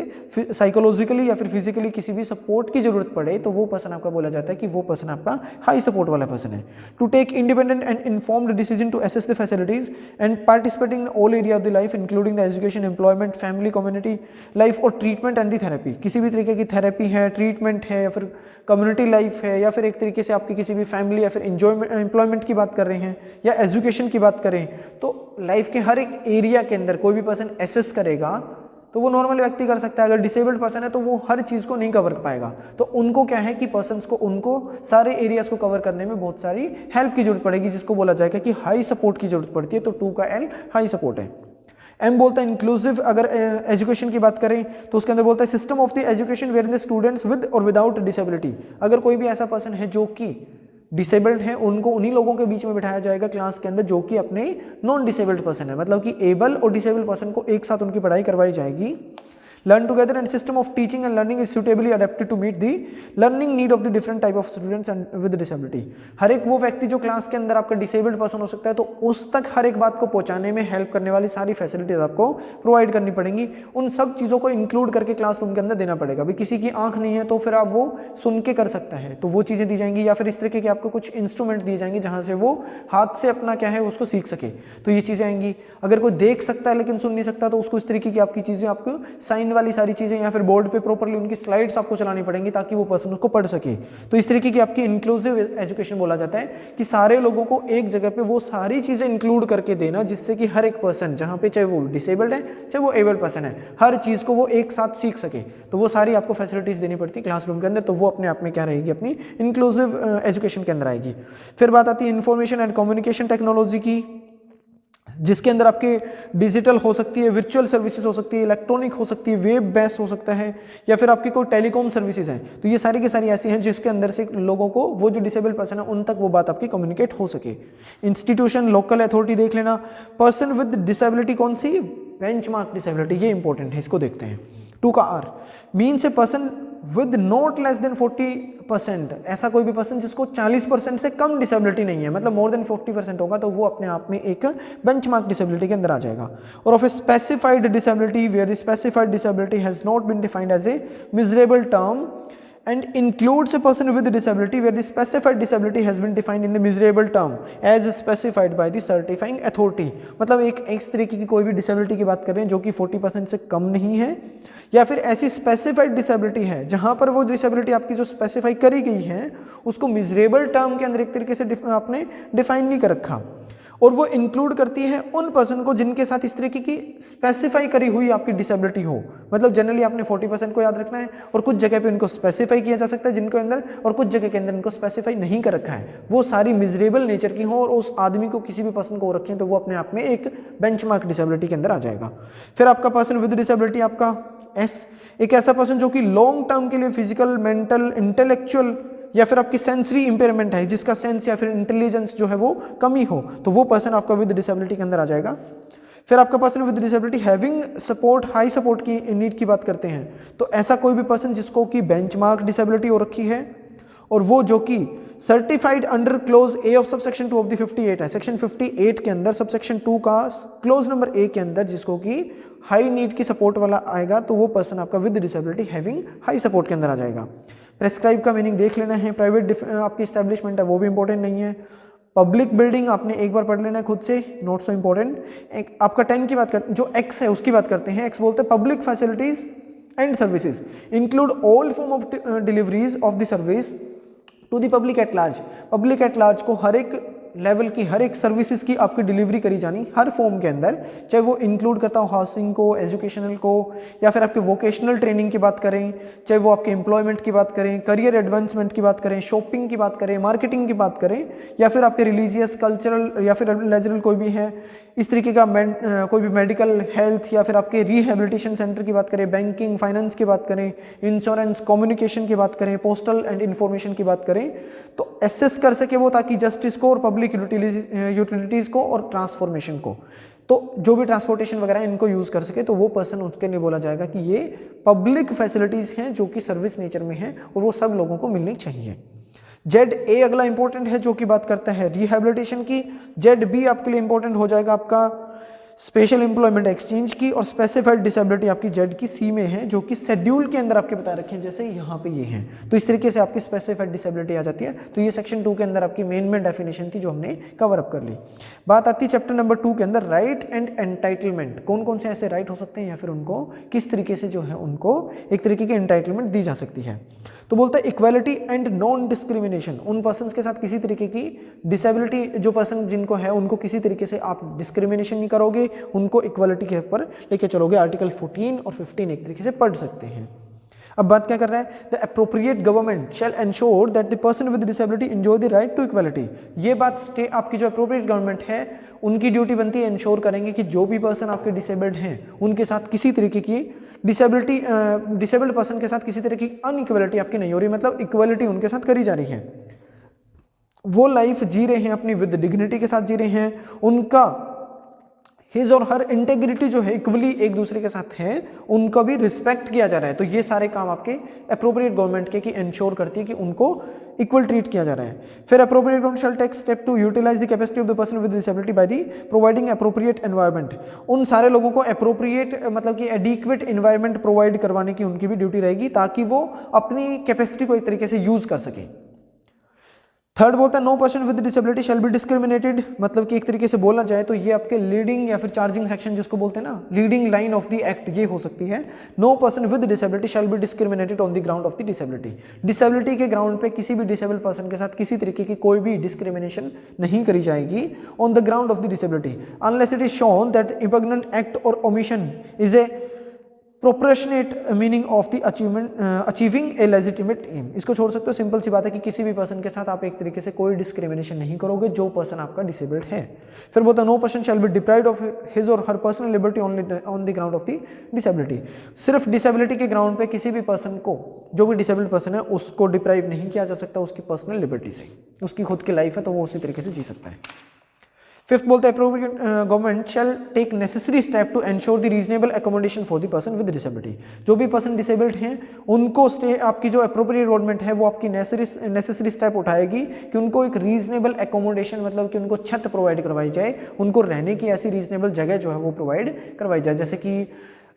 साइकोलॉजिकली या फिर फिजिकली किसी भी सपोर्ट की जरूरत पड़े, तो वो पर्सन आपका बोला जाता है कि वो पर्सन आपका हाई सपोर्ट वाला पर्सन है। To take independent and informed decision to access the facilities and participating in all area of the life including the education, employment, family, community life और ट्रीटमेंट एंड दी थेरेपी, किसी भी तरीके की थेरेपी है, ट्रीटमेंट है या फिर कम्युनिटी लाइफ है या फिर एक तरीके से आपकी किसी भी फैमिली या फिर एम्प्लॉयमेंट की बात कर रहे हैं या एजुकेशन की बात करें, तो लाइफ के हर एक एरिया के अंदर कोई भी पर्सन एसेस करेगा तो वो नॉर्मल व्यक्ति कर सकता है। अगर डिसेबल्ड पर्सन है तो वो हर चीज़ को नहीं कवर कर पाएगा। तो उनको क्या है कि पर्सन्स को उनको सारे एरियाज को कवर करने में बहुत सारी हेल्प की जरूरत पड़ेगी, जिसको बोला जाएगा कि हाई सपोर्ट की जरूरत पड़ती है। तो 2 का L हाई सपोर्ट है। एम बोलता है इंक्लूसिव, अगर एजुकेशन की बात करें तो उसके अंदर बोलता है system of the education where the students with और विदाउट डिसेबिलिटी। अगर कोई भी ऐसा पर्सन है जो कि डिसेबल्ड है, उनको उन्हीं लोगों के बीच में बिठाया जाएगा क्लास के अंदर जो कि अपने नॉन डिसेबल्ड पर्सन है, मतलब कि एबल और डिसेबल्ड पर्सन को एक साथ उनकी पढ़ाई करवाई जाएगी। Learn together and system of teaching and learning is suitably adapted to meet the learning need of the different type of students and with disability। हर एक वो व्यक्ति जो क्लास के अंदर आपका डिसेबल्ड पर्सन हो सकता है, तो उस तक हर एक बात को पहुंचाने में हेल्प करने वाली सारी फैसिलिटीज आपको प्रोवाइड करनी पड़ेंगी। उन सब चीज़ों को इंक्लूड करके क्लासरूम के अंदर देना पड़ेगा। अभी किसी की आंख नहीं है तो फिर आप वो सुन के कर सकता है, तो वो चीज़ें दी जाएंगी, या फिर इस तरीके के आपको कुछ इंस्ट्रूमेंट दिए जाएंगे जहाँ से वो हाथ से अपना क्या है उसको सीख सके, तो ये चीज़ें आएंगी। अगर कोई देख सकता है लेकिन सुन नहीं सकता तो उसको इस तरीके की आपकी चीज़ें, आपको साइन वाली सारी चीज़ें या फिर बोर्ड पे प्रॉपर्ली उनकी स्लाइड्स आपको चलानी पड़ेंगी ताकि वो पर्सन उसको पढ़ सके। तो इस तरीके की आपकी इंक्लूसिव एजुकेशन बोला जाता है कि सारे लोगों को एक जगह पे वो सारी चीज़ें इंक्लूड करके देना, जिससे कि हर एक पर्सन, जहाँ पे चाहे वो डिसेबल्ड है चाहे वो एबल्ड पर्सन है, हर चीज़ को वो एक साथ सीख सके। तो वो सारी आपको फैसिलिटीज़ देनी पड़ती है क्लासरूम के अंदर। तो वो अपने आप में क्या रहेगी, अपनी इंक्लूसिव एजुकेशन के अंदर आएगी। फिर बात आती है इंफॉर्मेशन एंड कम्युनिकेशन टेक्नोलॉजी की, जिसके अंदर आपके डिजिटल हो सकती है, वर्चुअल सर्विसेज हो सकती है, इलेक्ट्रॉनिक हो सकती है, वेब बेस्ड हो सकता है, या फिर आपकी कोई टेलीकॉम सर्विसेज हैं। तो ये सारी की सारी ऐसी हैं जिसके अंदर से लोगों को, वो जो डिसेबल्ड पर्सन है उन तक वो बात आपकी कम्युनिकेट हो सके। इंस्टीट्यूशन, लोकल अथॉरिटी देख लेना। पर्सन विद डिसेबिलिटी कौन सी, बेंचमार्क डिसेबिलिटी, ये इंपॉर्टेंट है, इसको देखते हैं। 2 का R means a person with not less than 40%, ऐसा कोई भी पर्सन जिसको 40% से कम डिसेबिलिटी नहीं है, मतलब मोर देन 40% होगा, तो वो अपने आप में एक बेंचमार्क डिसेबिलिटी के अंदर आ जाएगा। और of a specified disability where the specified disability has not been defined as a measurable term and includes a person with disability where the specified disability has been defined in the miserable term as specified by the certifying authority। मतलब एक तरीके की कोई भी डिसेबिलिटी की बात कर रहे हैं जो कि 40% से कम नहीं है, या फिर ऐसी स्पेसिफाइड डिसेबिलिटी है जहां पर वो डिसेबिलिटी आपकी जो स्पेसिफाई करी गई है उसको मिजरेबल टर्म के अंदर एक तरीके से आपने डिफाइन नहीं कर रखा, और वो इंक्लूड करती है उन पर्सन को जिनके साथ इस तरीके की स्पेसिफाई करी हुई आपकी डिसेबिलिटी हो। मतलब जनरली आपने 40% को याद रखना है, और कुछ जगह पे उनको स्पेसिफाई किया जा सकता है जिनको अंदर, और कुछ जगह के अंदर उनको स्पेसिफाई नहीं कर रखा है, वो सारी मिजरेबल नेचर की हो और उस आदमी को, किसी भी पर्सन को रखें, तो वो अपने आप में एक बेंचमार्क डिसेबिलिटी के अंदर आ जाएगा। फिर आपका पर्सन विद डिसेबिलिटी आपका S, एक ऐसा पर्सन जो कि लॉन्ग टर्म के लिए फिजिकल, मेंटल, इंटेलेक्चुअल या फिर आपकी सेंसरी इंपेयरमेंट है, जिसका सेंस या फिर इंटेलिजेंस जो है वो कमी हो, तो वो पर्सन आपका विद डिसेबिलिटी के अंदर आ जाएगा। फिर आपका person with disability having support, high support की नीड की बात करते हैं, तो ऐसा कोई भी पर्सन जिसको कि बेंचमार्क डिसेबिलिटी हो रखी है, और वो जो कि certified under close A of subsection 2 of the 58 है, सेक्शन 58 के अंदर सबसेक्शन 2 का क्लोज नंबर ए के अंदर जिसको कि हाई नीड की सपोर्ट वाला आएगा, तो वो पर्सन आपका with disability having high support के अंदर आ जाएगा। प्रेस्क्राइब का मीनिंग देख लेना है। प्राइवेट आपकी एस्टेब्लिशमेंट है वो भी इंपॉर्टेंट नहीं है। पब्लिक बिल्डिंग आपने एक बार पढ़ लेना है खुद से, नॉट सो इंपॉर्टेंट। एक आपका 10 की बात कर, जो एक्स है उसकी बात करते हैं। एक्स बोलते हैं public facilities and services include all form of deliveries of the service to the public at large. Public at large को हर एक लेवल की, हर एक सर्विसेज की आपकी डिलीवरी करी जानी हर फॉर्म के अंदर, चाहे वो इंक्लूड करता हो हाउसिंग को, एजुकेशनल को, या फिर आपके वोकेशनल ट्रेनिंग की बात करें, चाहे वो आपके एम्प्लॉयमेंट की बात करें, करियर एडवांसमेंट की बात करें, शॉपिंग की बात करें, मार्केटिंग की बात करें, या फिर आपके रिलीजियस, कल्चरल या फिर लेजरल कोई भी है इस तरीके का, कोई भी मेडिकल, हेल्थ, या फिर आपके रिहेबिलिटेशन सेंटर की बात करें, बैंकिंग, फाइनेंस की बात करें, इंश्योरेंस, कम्युनिकेशन की बात करें, पोस्टल एंड इन्फॉर्मेशन की बात करें, तो एसेस कर सके वो, ताकि जस्टिस को और पब्लिक यूटिलिटीज़ को और ट्रांसफॉर्मेशन को, तो जो भी ट्रांसपोर्टेशन वगैरह इनको यूज़ कर सके, तो वो पर्सन, उसके लिए बोला जाएगा कि ये पब्लिक फैसिलिटीज़ हैं जो कि सर्विस नेचर में हैं और वो सब लोगों को मिलनी चाहिए। ZA अगला इंपॉर्टेंट है जो कि बात करता है रिहेबिलिटेशन की। ZB आपके लिए इंपॉर्टेंट हो जाएगा आपका स्पेशल एम्प्लॉयमेंट एक्सचेंज की, और स्पेसिफाइड डिसेबिलिटी आपकी Z की C में है जो कि शेड्यूल के अंदर आपके बता रखे हैं, जैसे यहाँ पे ये हैं। तो इस तरीके से आपकी स्पेसिफाइड डिसेबिलिटी आ जाती है। तो ये सेक्शन 2 के अंदर आपकी मेन डेफिनेशन थी जो हमने कवर अप कर ली। बात आती है चैप्टर नंबर 2 के अंदर राइट एंड एंटाइटलमेंट। कौन कौन से ऐसे राइट हो सकते हैं या फिर उनको किस तरीके से जो है उनको एक तरीके की एंटाइटलमेंट दी जा सकती है। तो बोलता है इक्वालिटी एंड नॉन डिस्क्रिमिनेशन, उन पर्सन के साथ किसी तरीके की डिसेबिलिटी जो पर्सन जिनको है उनको किसी तरीके से आप डिस्क्रिमिनेशन नहीं करोगे, उनको इक्वालिटी के ऊपर लेके चलोगे। आर्टिकल 14 और 15 एक तरीके से पढ़ सकते हैं। अब बात क्या कर रहा है, the appropriate government shall ensure that the person with disability enjoy the right to equality. ये बात आपकी जो अप्रोप्रिएट गवर्नमेंट है उनकी ड्यूटी बनती है, इंश्योर करेंगे कि जो भी पर्सन आपके डिसेबल्ड हैं उनके साथ किसी तरीके की डिसेबल्ड पर्सन के साथ किसी तरह की अनइक्वलिटी आपकी नहीं हो रही, मतलब इक्वलिटी उनके साथ करी जा रही है। वो लाइफ जी रहे हैं अपनी विद डिग्निटी के साथ जी रहे हैं, उनका हिज और हर इंटेग्रिटी जो है इक्वली एक दूसरे के साथ है, उनका भी रिस्पेक्ट किया जा रहा है। तो ये सारे काम आपके अप्रोप्रिएट गवर्नमेंट के कि इंश्योर करती है कि उनको इक्वल ट्रीट किया जा रहा है। फिर appropriate government shall take step to utilise the capacity of the person with disability by the providing appropriate environment. उन सारे लोगों को एप्रोप्रिएट मतलब कि एडिक्वेट एनवायरनमेंट प्रोवाइड करवाने की उनकी भी ड्यूटी रहेगी ताकि वो अपनी कैपेसिटी को एक तरीके से यूज कर सके। थर्ड बोलता है no person with disability shall be discriminated, मतलब कि एक तरीके से बोला जाए तो ये आपके लीडिंग या फिर चार्जिंग सेक्शन जिसको बोलते हैं ना, leading line of the act ये हो सकती है। No person with disability shall be discriminated on the ground of the disability. Disability के ग्राउंड पे किसी भी डिसेबल पर्सन के साथ किसी तरीके की कोई भी डिस्क्रिमिनेशन नहीं करी जाएगी on the ground of the disability unless it is shown that impugned act और omission is a proportionate meaning of the achieving a legitimate aim. इसको छोड़ सकते हो, सिंपल सी बात है कि किसी भी पर्सन के साथ आप एक तरीके से कोई डिस्क्रिमिनेशन नहीं करोगे जो पर्सन आपका डिसेबल्ड है। फिर बोलता है no person shall be deprived of his और her personal liberty on the ground of the disability. सिर्फ डिसेबिलिटी के ग्राउंड पे किसी भी पर्सन को, जो भी डिसेबल्ड पर्सन है उसको डिप्राइव नहीं किया जा सकता उसकी पर्सनल लिबर्टी से। उसकी खुद की लाइफ है तो वो उसी तरीके से जी सकता है। फिफ्थ बोलता है appropriate government shall take necessary step to ensure the reasonable accommodation for the person with disability. जो भी पर्सन डिसेबल्ड हैं उनको आपकी जो अप्रोप्रिएट गवर्नमेंट है वो आपकी नेसेसरी स्टेप उठाएगी कि उनको एक रीजनेबल एकोमोडेशन मतलब कि उनको छत प्रोवाइड करवाई जाए, उनको रहने की ऐसी रीजनेबल जगह जो है वो प्रोवाइड करवाई जाए। जैसे कि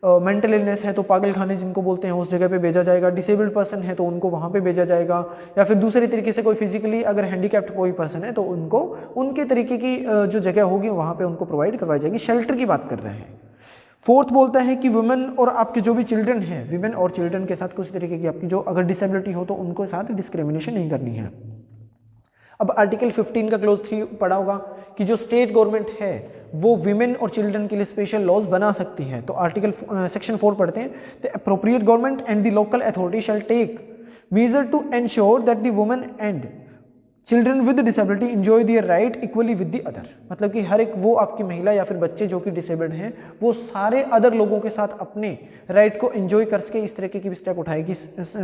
मेंटल इलनेस है तो पागल खाने जिनको बोलते हैं उस जगह पे भेजा जाएगा, डिसेबल्ड पर्सन है तो उनको वहाँ पे भेजा जाएगा, या फिर दूसरे तरीके से कोई फिजिकली अगर हैंडीकैप्ड कोई पर्सन है तो उनको उनके तरीके की जो जगह होगी वहाँ पे उनको प्रोवाइड करवाई जाएगी। शेल्टर की बात कर रहे हैं। फोर्थ बोलता है कि वुमेन और आपके जो भी चिल्ड्रन हैं, विमेन और चिल्ड्रन के साथ कुछ तरीके की आपकी जो अगर डिसेबिलिटी हो तो उनके साथ डिस्क्रिमिनेशन नहीं करनी है। अब आर्टिकल 15 का क्लोज 3 पढ़ा होगा कि जो स्टेट गवर्नमेंट है वो विमेन और चिल्ड्रन के लिए स्पेशल लॉज बना सकती है। तो आर्टिकल सेक्शन 4 पढ़ते हैं, the appropriate government and the local authority shall take measure to ensure that the women and children with disability enjoy their right equally with the other. मतलब कि हर एक वो आपकी महिला या फिर बच्चे जो कि डिसेबल्ड हैं वो सारे अदर लोगों के साथ अपने राइट को एंजॉय कर सके, इस तरीके की भी स्टेप उठाएगी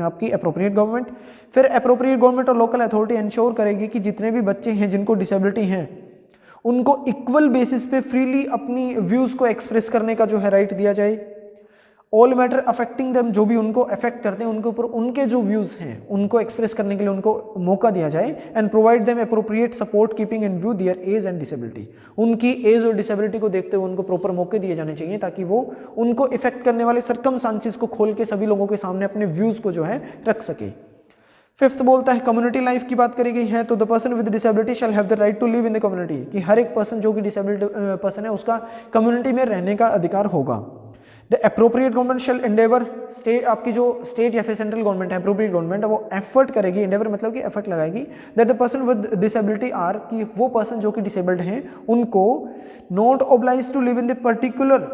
आपकी अप्रोप्रिएट गवर्नमेंट। फिर अप्रोप्रिएट गवर्नमेंट और लोकल अथॉरिटी इंश्योर करेगी कि जितने भी बच्चे हैं जिनको डिसेबिलिटी हैं उनको इक्वल बेसिस पे फ्रीली अपनी व्यूज़ को एक्सप्रेस करने का जो है राइट दिया जाए। ऑल मैटर अफेक्टिंग देम, जो भी उनको अफेक्ट करते हैं उनके ऊपर उनके जो व्यूज़ हैं उनको एक्सप्रेस करने के लिए उनको मौका दिया जाए। And provide them appropriate support keeping in view their age and disability. उनकी एज और डिसेबिलिटी को देखते हुए उनको प्रॉपर मौके दिए जाने चाहिए ताकि वो उनको इफेक्ट करने वाले सर्कमस्टांसेस को खोल के सभी लोगों के सामने अपने व्यूज़ को जो है रख सके। फिफ्थ बोलता है कम्युनिटी लाइफ की बात करी गई है, तो the person with disability shall have the right to live in the community, कि हर एक पर्सन जो कि डिसेबल्ड पर्सन है उसका कम्युनिटी में रहने का अधिकार होगा। The appropriate government shall endeavour, state आपकी जो स्टेट या फिर सेंट्रल गवर्नमेंट है अप्रोप्रिएट गवर्नमेंट वो एफर्ट करेगी, एंडेवर मतलब कि एफर्ट लगाएगी, that the person with disability are, कि वो पर्सन जो कि डिसेबल्ड हैं उनको not oblige to live in the particular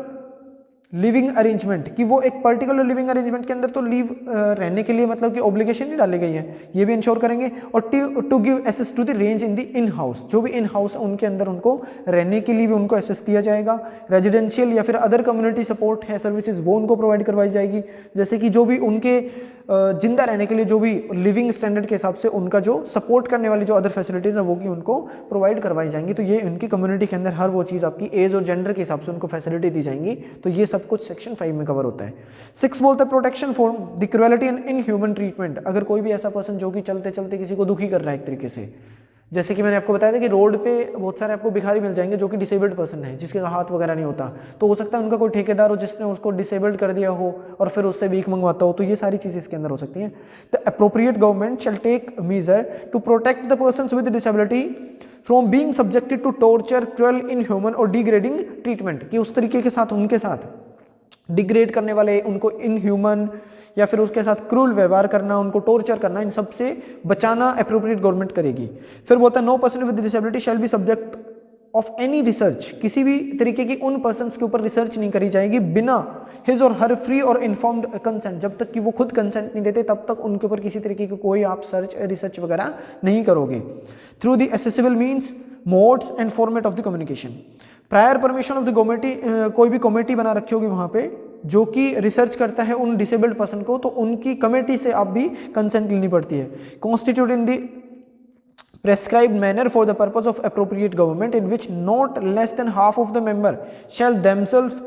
living arrangement, कि वो एक पर्टिकुलर लिविंग अरेंजमेंट के अंदर तो लीव रहने के लिए मतलब कि ऑब्लिगेशन नहीं डाली गई है, ये भी इंश्योर करेंगे। और to give access to the range in the in house, जो भी इन हाउस है उनके अंदर उनको रहने के लिए भी उनको एसेस दिया जाएगा। रेजिडेंशियल या फिर अदर कम्युनिटी सपोर्ट है सर्विसेज वो उनको प्रोवाइड करवाई जाएगी, जैसे कि जो भी उनके जिंदा रहने के लिए जो भी लिविंग स्टैंडर्ड के हिसाब से उनका जो सपोर्ट करने वाली जो अदर फैसिलिटीज़ है वो की उनको प्रोवाइड करवाई जाएंगी। तो ये उनकी कम्युनिटी के अंदर हर वो चीज़ आपकी एज और जेंडर के हिसाब से उनको फैसिलिटी दी जाएंगी। तो ये सब कुछ सेक्शन 5 में कवर होता है। 6 बोलता है protection for the cruelty and inhuman treatment, अगर कोई भी ऐसा पर्सन जो कि चलते चलते किसी को दुखी कर रहा है एक तरीके से, जैसे कि मैंने आपको बताया था कि रोड पे बहुत सारे आपको भिखारी मिल जाएंगे जो कि डिसेबल्ड पर्सन है, जिसके हाथ वगैरह नहीं होता, तो हो सकता है उनका कोई ठेकेदार हो जिसने उसको डिसेबल्ड कर दिया हो और फिर उससे भीख मंगवाता हो, तो ये सारी चीज़ें इसके अंदर हो सकती हैं। The appropriate government shall take measure to protect the persons with disability from being subjected to torture, cruel, inhuman और डिग्रेडिंग ट्रीटमेंट, कि उस तरीके के साथ उनके साथ डिग्रेड करने वाले, उनको इनह्यूमन या फिर उसके साथ क्रूल व्यवहार करना, उनको टॉर्चर करना, इन सब से बचाना एप्रोप्रिएट गवर्नमेंट करेगी। फिर बोलता है no person with disability shall be subject of any research, किसी भी तरीके की उन पर्सन्स के ऊपर रिसर्च नहीं करी जाएगी बिना हिज और हर फ्री और इन्फॉर्म्ड कंसेंट, जब तक कि वो खुद कंसेंट नहीं देते तब तक उनके ऊपर किसी तरीके की कोई आप रिसर्च वगैरह नहीं करोगे। Through the accessible means, modes and format of the communication, prior permission of the committee, कोई भी कमेटी बना रखी होगी वहाँ पे जो कि रिसर्च करता है उन डिसेबल्ड पर्सन को, तो उनकी कमेटी से आप भी कंसेंट लेनी पड़ती है। Constitute in the prescribed manner for the purpose of appropriate government, in which not less than half of the member shall themselves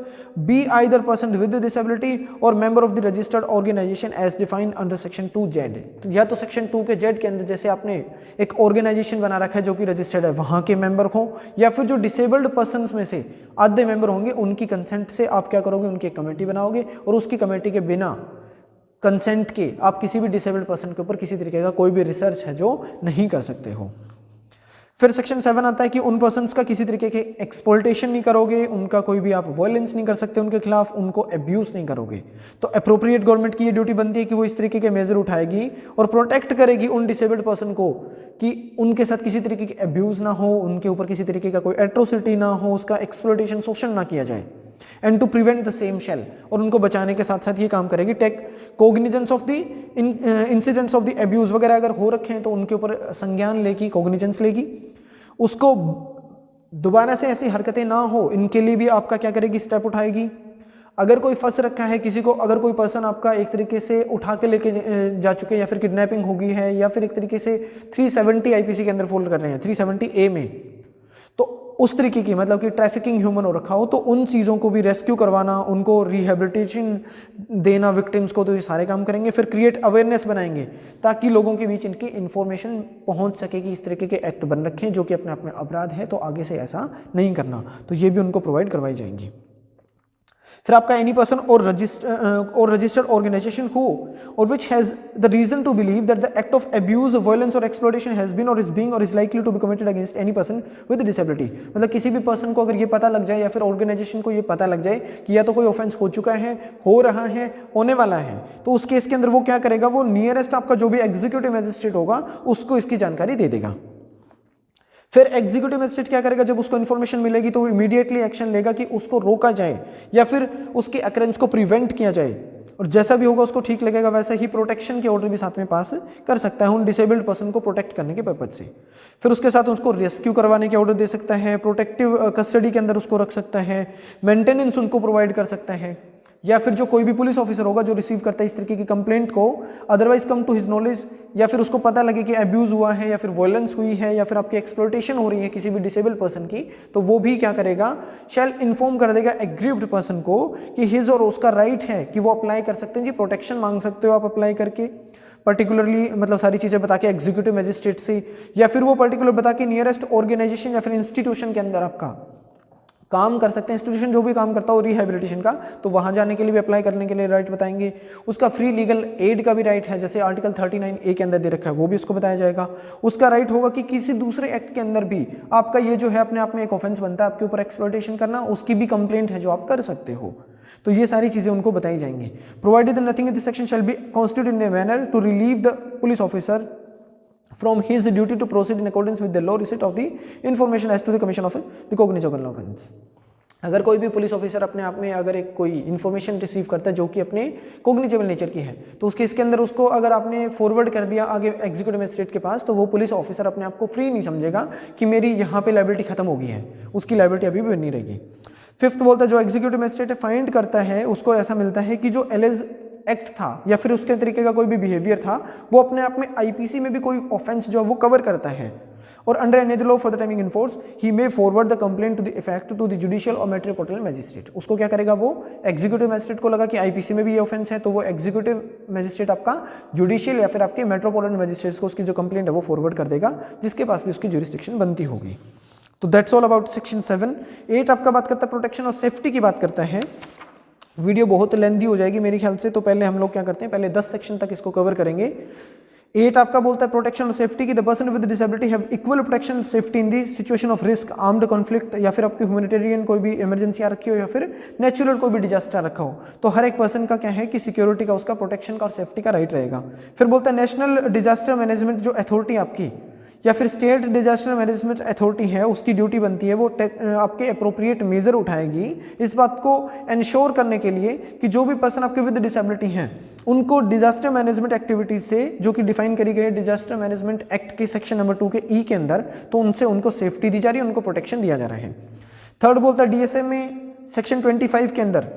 be either person with a disability or member of the registered organization as defined under section 2Z। तो या तो सेक्शन 2 के Z के अंदर जैसे आपने एक ऑर्गेनाइजेशन बना रखा है जो कि रजिस्टर्ड है वहाँ के मेंबर हो, या फिर जो डिसेबल्ड पर्सन में से आधे मेंबर होंगे उनकी कंसेंट से आप क्या करोगे, उनकी एक कमेटी बनाओगे और उसकी कमेटी के बिना कंसेंट के आप किसी भी डिसेबल्ड पर्सन के ऊपर किसी तरीके का कोई भी रिसर्च है जो नहीं कर सकते हो। फिर सेक्शन 7 आता है कि उन पर्सन्स का किसी तरीके के एक्सप्लॉइटेशन नहीं करोगे, उनका कोई भी आप वायलेंस नहीं कर सकते उनके खिलाफ, उनको अब्यूज नहीं करोगे। तो अप्रोप्रिएट गवर्नमेंट की ये ड्यूटी बनती है कि वो इस तरीके के मेजर उठाएगी और प्रोटेक्ट करेगी उन डिसेबल्ड पर्सन को कि उनके साथ किसी तरीके के अब्यूज ना हो, उनके ऊपर किसी तरीके का कोई एट्रोसिटी ना हो, उसका एक्सप्लॉइटेशन, शोषण ना किया जाए। And to prevent the same shall, और उनको बचाने के साथ साथ ये काम करेगी। Take cognizance of the incidents of the abuse वगैरह अगर हो रखे हैं तो उनके ऊपर संज्ञान लेगी, कोग्निजेंस लेगी, उसको दोबारा से ऐसी हरकतें ना हो इनके लिए भी आपका क्या करेगी, स्टेप उठाएगी। अगर कोई फंस रखा है किसी को, अगर कोई पर्सन आपका एक तरीके से उठा के लेके जा चुके हैं या फिर किडनैपिंग हो गई है या फिर एक तरीके से 370 आईपीसी के अंदर फॉल कर रहे हैं, 370A में, तो उस तरीके की मतलब कि ट्रैफिकिंग ह्यूमन हो रखा हो, तो उन चीज़ों को भी रेस्क्यू करवाना, उनको रिहेबिलिटेशन देना विक्टिम्स को, तो ये सारे काम करेंगे। फिर क्रिएट अवेयरनेस बनाएंगे ताकि लोगों के बीच इनकी इन्फॉर्मेशन पहुंच सके कि इस तरीके के एक्ट बन रखे हैं जो कि अपने आप में अपराध है, तो आगे से ऐसा नहीं करना, तो ये भी उनको प्रोवाइड करवाई जाएंगी। फिर आपका एनी पर्सन और रजिस्टर्ड ऑर्गेनाइजेशन हो और which has the reason to believe that the act of abuse, violence और एक्सप्लॉइटेशन हैज बीन और इज बीइंग और is likely to be committed against any person with disability, मतलब किसी भी पर्सन को अगर ये पता लग जाए या फिर ऑर्गेनाइजेशन को ये पता लग जाए कि या तो कोई ऑफेंस हो चुका है, हो रहा है, होने वाला है, तो उस केस के अंदर वो क्या करेगा, वो नियरेस्ट आपका जो भी एग्जीक्यूटिव मैजिस्ट्रेट होगा उसको इसकी जानकारी दे देगा। फिर एग्जीक्यूटिव मैजिस्ट्रेट क्या करेगा, जब उसको इन्फॉर्मेशन मिलेगी तो वो इमीडिएटली एक्शन लेगा कि उसको रोका जाए या फिर उसकी अकरेंस को प्रिवेंट किया जाए, और जैसा भी होगा उसको ठीक लगेगा वैसा ही प्रोटेक्शन के ऑर्डर भी साथ में पास कर सकता है उन डिसेबल्ड पर्सन को प्रोटेक्ट करने के पर्पज से। फिर उसके साथ उसको रेस्क्यू करवाने के ऑर्डर दे सकता है, प्रोटेक्टिव कस्टडी के अंदर उसको रख सकता है, मेंटेनेंस उनको प्रोवाइड कर सकता है, या फिर जो कोई भी पुलिस ऑफिसर होगा जो रिसीव करता है इस तरीके की कंप्लेंट को, otherwise come to his knowledge, या फिर उसको पता लगे कि अब्यूज हुआ है या फिर वायलेंस हुई है या फिर आपकी एक्सप्लॉइटेशन हो रही है किसी भी डिसेबल्ड पर्सन की, तो वो भी क्या करेगा, शैल इन्फॉर्म कर देगा एग्रीव्ड पर्सन को कि हिज और उसका राइट है कि वो अप्लाई कर सकते हैं, जी प्रोटेक्शन मांग सकते हो आप अप्लाई करके, पर्टिकुलरली मतलब सारी चीज़ें बता के एग्जीक्यूटिव मैजिस्ट्रेट से, या फिर वो पर्टिकुलर बता के नियरेस्ट ऑर्गेनाइजेशन या फिर इंस्टीट्यूशन के अंदर आपका काम कर सकते हैं, इंस्टीट्यूशन जो भी काम करता हो रिहेबिलिटेशन का, तो वहां जाने के लिए भी अप्लाई करने के लिए राइट बताएंगे। उसका फ्री लीगल एड का भी राइट है, जैसे आर्टिकल 39A के अंदर दे रखा है, वो भी उसको बताया जाएगा। उसका राइट होगा कि किसी दूसरे एक्ट के अंदर भी आपका ये जो है अपने आप में एक ऑफेंस बनता है आपके ऊपर एक्सप्लॉइटेशन करना, उसकी भी कंप्लेंट है जो आप कर सकते हो, तो ये सारी चीजें उनको बताई जाएंगी। Provided nothing in this section shall be constituted in a manner to relieve the police officer from his duty to proceed in accordance with the law receipt of the information as to the commission of the cognizable offence। अगर कोई भी पुलिस ऑफिसर अपने आप में अगर एक कोई इन्फॉर्मेशन रिसीव करता है जो कि अपने कोग्निजेबल नेचर की है, तो उसके इसके अंदर उसको अगर आपने फॉरवर्ड कर दिया आगे एग्जीक्यूटिव मजिस्ट्रेट के पास, तो वो पुलिस ऑफिसर अपने आप को फ्री नहीं समझेगा कि मेरी यहाँ पे लायबिलिटी खत्म हो गई है, उसकी लायबिलिटी अभी भी बनी रहेगी। फिफ्थ बोलता है जो एग्जीक्यूटिव मजिस्ट्रेट फाइंड करता है उसको ऐसा मिलता है कि जो एलिज एक्ट था या फिर उसके तरीके का कोई भी बिहेवियर था वो अपने आप में आईपीसी में भी कोई ऑफेंस जो है वो कवर करता है, और under any law for the timing in force he may forward the complaint to the effect to the judicial और मेट्रोपोलिटन मैजिस्ट्रेट। उसको क्या करेगा, वो एग्जीक्यूटिव मैजिस्ट्रेट को लगा कि आईपीसी में भी ये ऑफेंस है, तो वो एग्जीक्यूटिव मैजिस्ट्रेट आपका जुडिशियल या फिर आपके मेट्रोपोलिटन मैजिस्ट्रेट्स को उसकी जो कंप्लेंट है वो फॉरवर्ड कर देगा, जिसके पास भी उसकी जुरिस्डिक्शन बनती होगी। तो दैट्स ऑल अबाउट सेक्शन 7। 8 आपका बात करता है प्रोटेक्शन और सेफ्टी की बात करता है। वीडियो बहुत लेंदी हो जाएगी मेरे ख्याल से, तो पहले हम लोग क्या करते हैं, पहले 10 सेक्शन तक इसको कवर करेंगे। 8 आपका बोलता है प्रोटेक्शन और सेफ्टी की the person with disability have equal protection safety in the situation of risk, armed conflict, या फिर आपकी ह्यूमैनिटेरियन कोई भी इमरजेंसी आ रखी हो या फिर नेचुरल कोई भी डिजास्टर रखा हो, तो हर एक पर्सन का क्या है कि सिक्योरिटी का, उसका प्रोटेक्शन का और सेफ्टी का राइट रहेगा। फिर बोलता है नेशनल डिजास्टर मैनेजमेंट जो अथॉरिटी आपकी या फिर स्टेट डिजास्टर मैनेजमेंट अथॉरिटी है, उसकी ड्यूटी बनती है वो आपके अप्रोप्रिएट मेजर उठाएगी इस बात को इंश्योर करने के लिए कि जो भी पर्सन आपके विद डिसेबिलिटी हैं उनको डिजास्टर मैनेजमेंट एक्टिविटीज से, जो कि डिफाइन करी गई है डिजास्टर मैनेजमेंट एक्ट के सेक्शन नंबर 2 के ई के अंदर, तो उनसे उनको सेफ्टी दी जा रही है, उनको प्रोटेक्शन दिया जा रहा है। थर्ड बोलता है डीएसएम में सेक्शन 25 के अंदर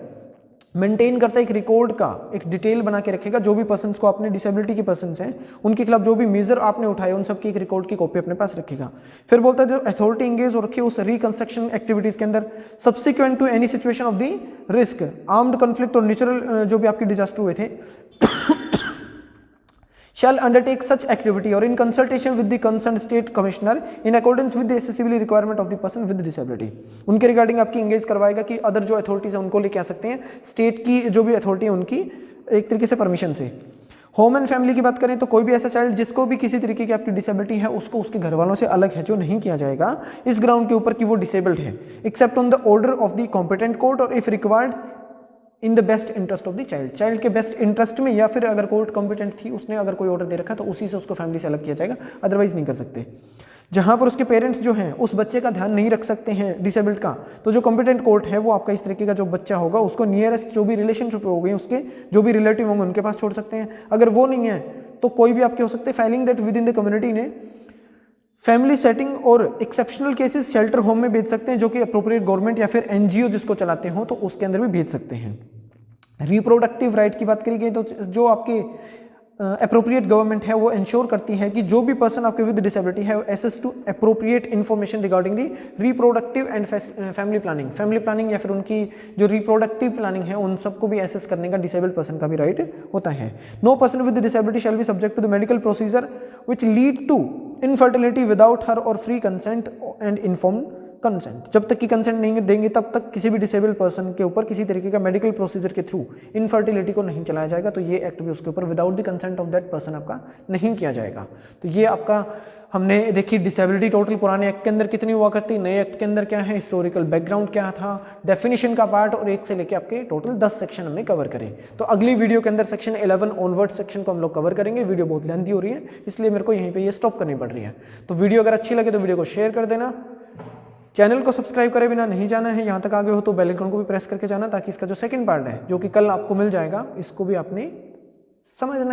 मेंटेन करता है एक रिकॉर्ड का, एक डिटेल बना के रखेगा जो भी पर्सन्स को, अपने डिसेबिलिटी के पर्सन्स हैं उनके खिलाफ जो भी मेजर आपने उठाए उन सब की एक रिकॉर्ड की कॉपी अपने पास रखेगा। फिर बोलता है जो अथॉरिटी एंगेज हो रखी है उस रिकंस्ट्रक्शन एक्टिविटीज के अंदर subsequent to any situation of the risk, armed conflict और नेचुरल जो भी आपके डिजास्टर हुए थे shall undertake such activity or in consultation with the concerned state commissioner in accordance with the accessibility requirement of the person with disability। उनके रिगार्डिंग आपकी इंगेज करवाएगा कि अदर जो अथॉरिटीज है उनको लेके आ सकते हैं, स्टेट की जो भी अथॉरिटी है उनकी एक तरीके से परमिशन से। होम एंड फैमिली की बात करें तो कोई भी ऐसा चाइल्ड जिसको भी किसी तरीके की आपकी डिसेबिलिटी है उसको उसके घर वालों से अलग है जो नहीं किया जाएगा इस ग्राउंड के ऊपर कि वो डिसेबल्ड है, except on the order of the competent court और if required in the best interest of the child, child के बेस्ट इंटरेस्ट में, या फिर अगर कोर्ट कॉम्पिटेंट थी उसने अगर कोई ऑर्डर दे रखा तो उसी से उसको फैमिली से अलग किया जाएगा, अदरवाइज नहीं कर सकते। जहां पर उसके पेरेंट्स जो हैं उस बच्चे का ध्यान नहीं रख सकते हैं डिसेबल्ड का, तो जो कॉम्पिटेंट कोर्ट है वो आपका इस तरीके का जो बच्चा होगा उसको नियरेस्ट जो भी रिलेशनशिप हो गई उसके जो भी रिलेटिव होंगे उनके पास छोड़ सकते हैं। अगर वो नहीं है तो कोई भी आपके हो सकते हैं filing that with in the community ने फैमिली सेटिंग और एक्सेप्शनल केसेस शेल्टर होम में भेज सकते हैं जो कि अप्रोप्रिएट गवर्नमेंट या फिर एनजीओ जिसको चलाते हो तो उसके अंदर भी भेज सकते हैं। रिप्रोडक्टिव राइट की बात करी गई तो जो आपके अप्रोप्रिएट गवर्नमेंट है वो इंश्योर करती है कि जो भी पर्सन आपके विद डिसेबिलिटी है access to appropriate information regarding the reproductive and family planning या फिर उनकी जो रिप्रोडक्टिव प्लानिंग है उन सबको भी एक्सेस करने का डिसेबल्ड पर्सन का भी राइट होता है। No person with disability shall be subject to the medical procedure which lead to infertility without her और free consent and inform consent. जब तक कि कंसेंट नहीं देंगे तब तक किसी भी डिसेबल पर्सन के ऊपर किसी तरीके का मेडिकल प्रोसीजर के थ्रू इनफर्टिलिटी को नहीं चलाया जाएगा, तो ये एक्ट भी उसके ऊपर without the consent of that person आपका नहीं किया जाएगा। तो ये आपका हमने देखी डिसेबिलिटी टोटल पुराने एक्ट के अंदर कितनी हुआ करती, नए एक्ट के अंदर क्या है, हिस्टोरिकल बैकग्राउंड क्या था, डेफिनेशन का पार्ट, और एक से लेके आपके टोटल 10 सेक्शन हमने कवर करे। तो अगली वीडियो के अंदर सेक्शन 11 ऑनवर्ड सेक्शन को हम लोग कवर करेंगे। वीडियो बहुत लेंथी हो रही है इसलिए मेरे को यहीं पे ये स्टॉप करनी पड़ रही है। तो वीडियो अगर अच्छी लगे तो वीडियो को शेयर कर देना, चैनल को सब्सक्राइब करे बिना नहीं जाना है, यहाँ तक आगे हो तो बेल आइकन को भी प्रेस करके जाना ताकि इसका जो सेकंड पार्ट है जो कि कल आपको मिल जाएगा इसको भी आपने समझना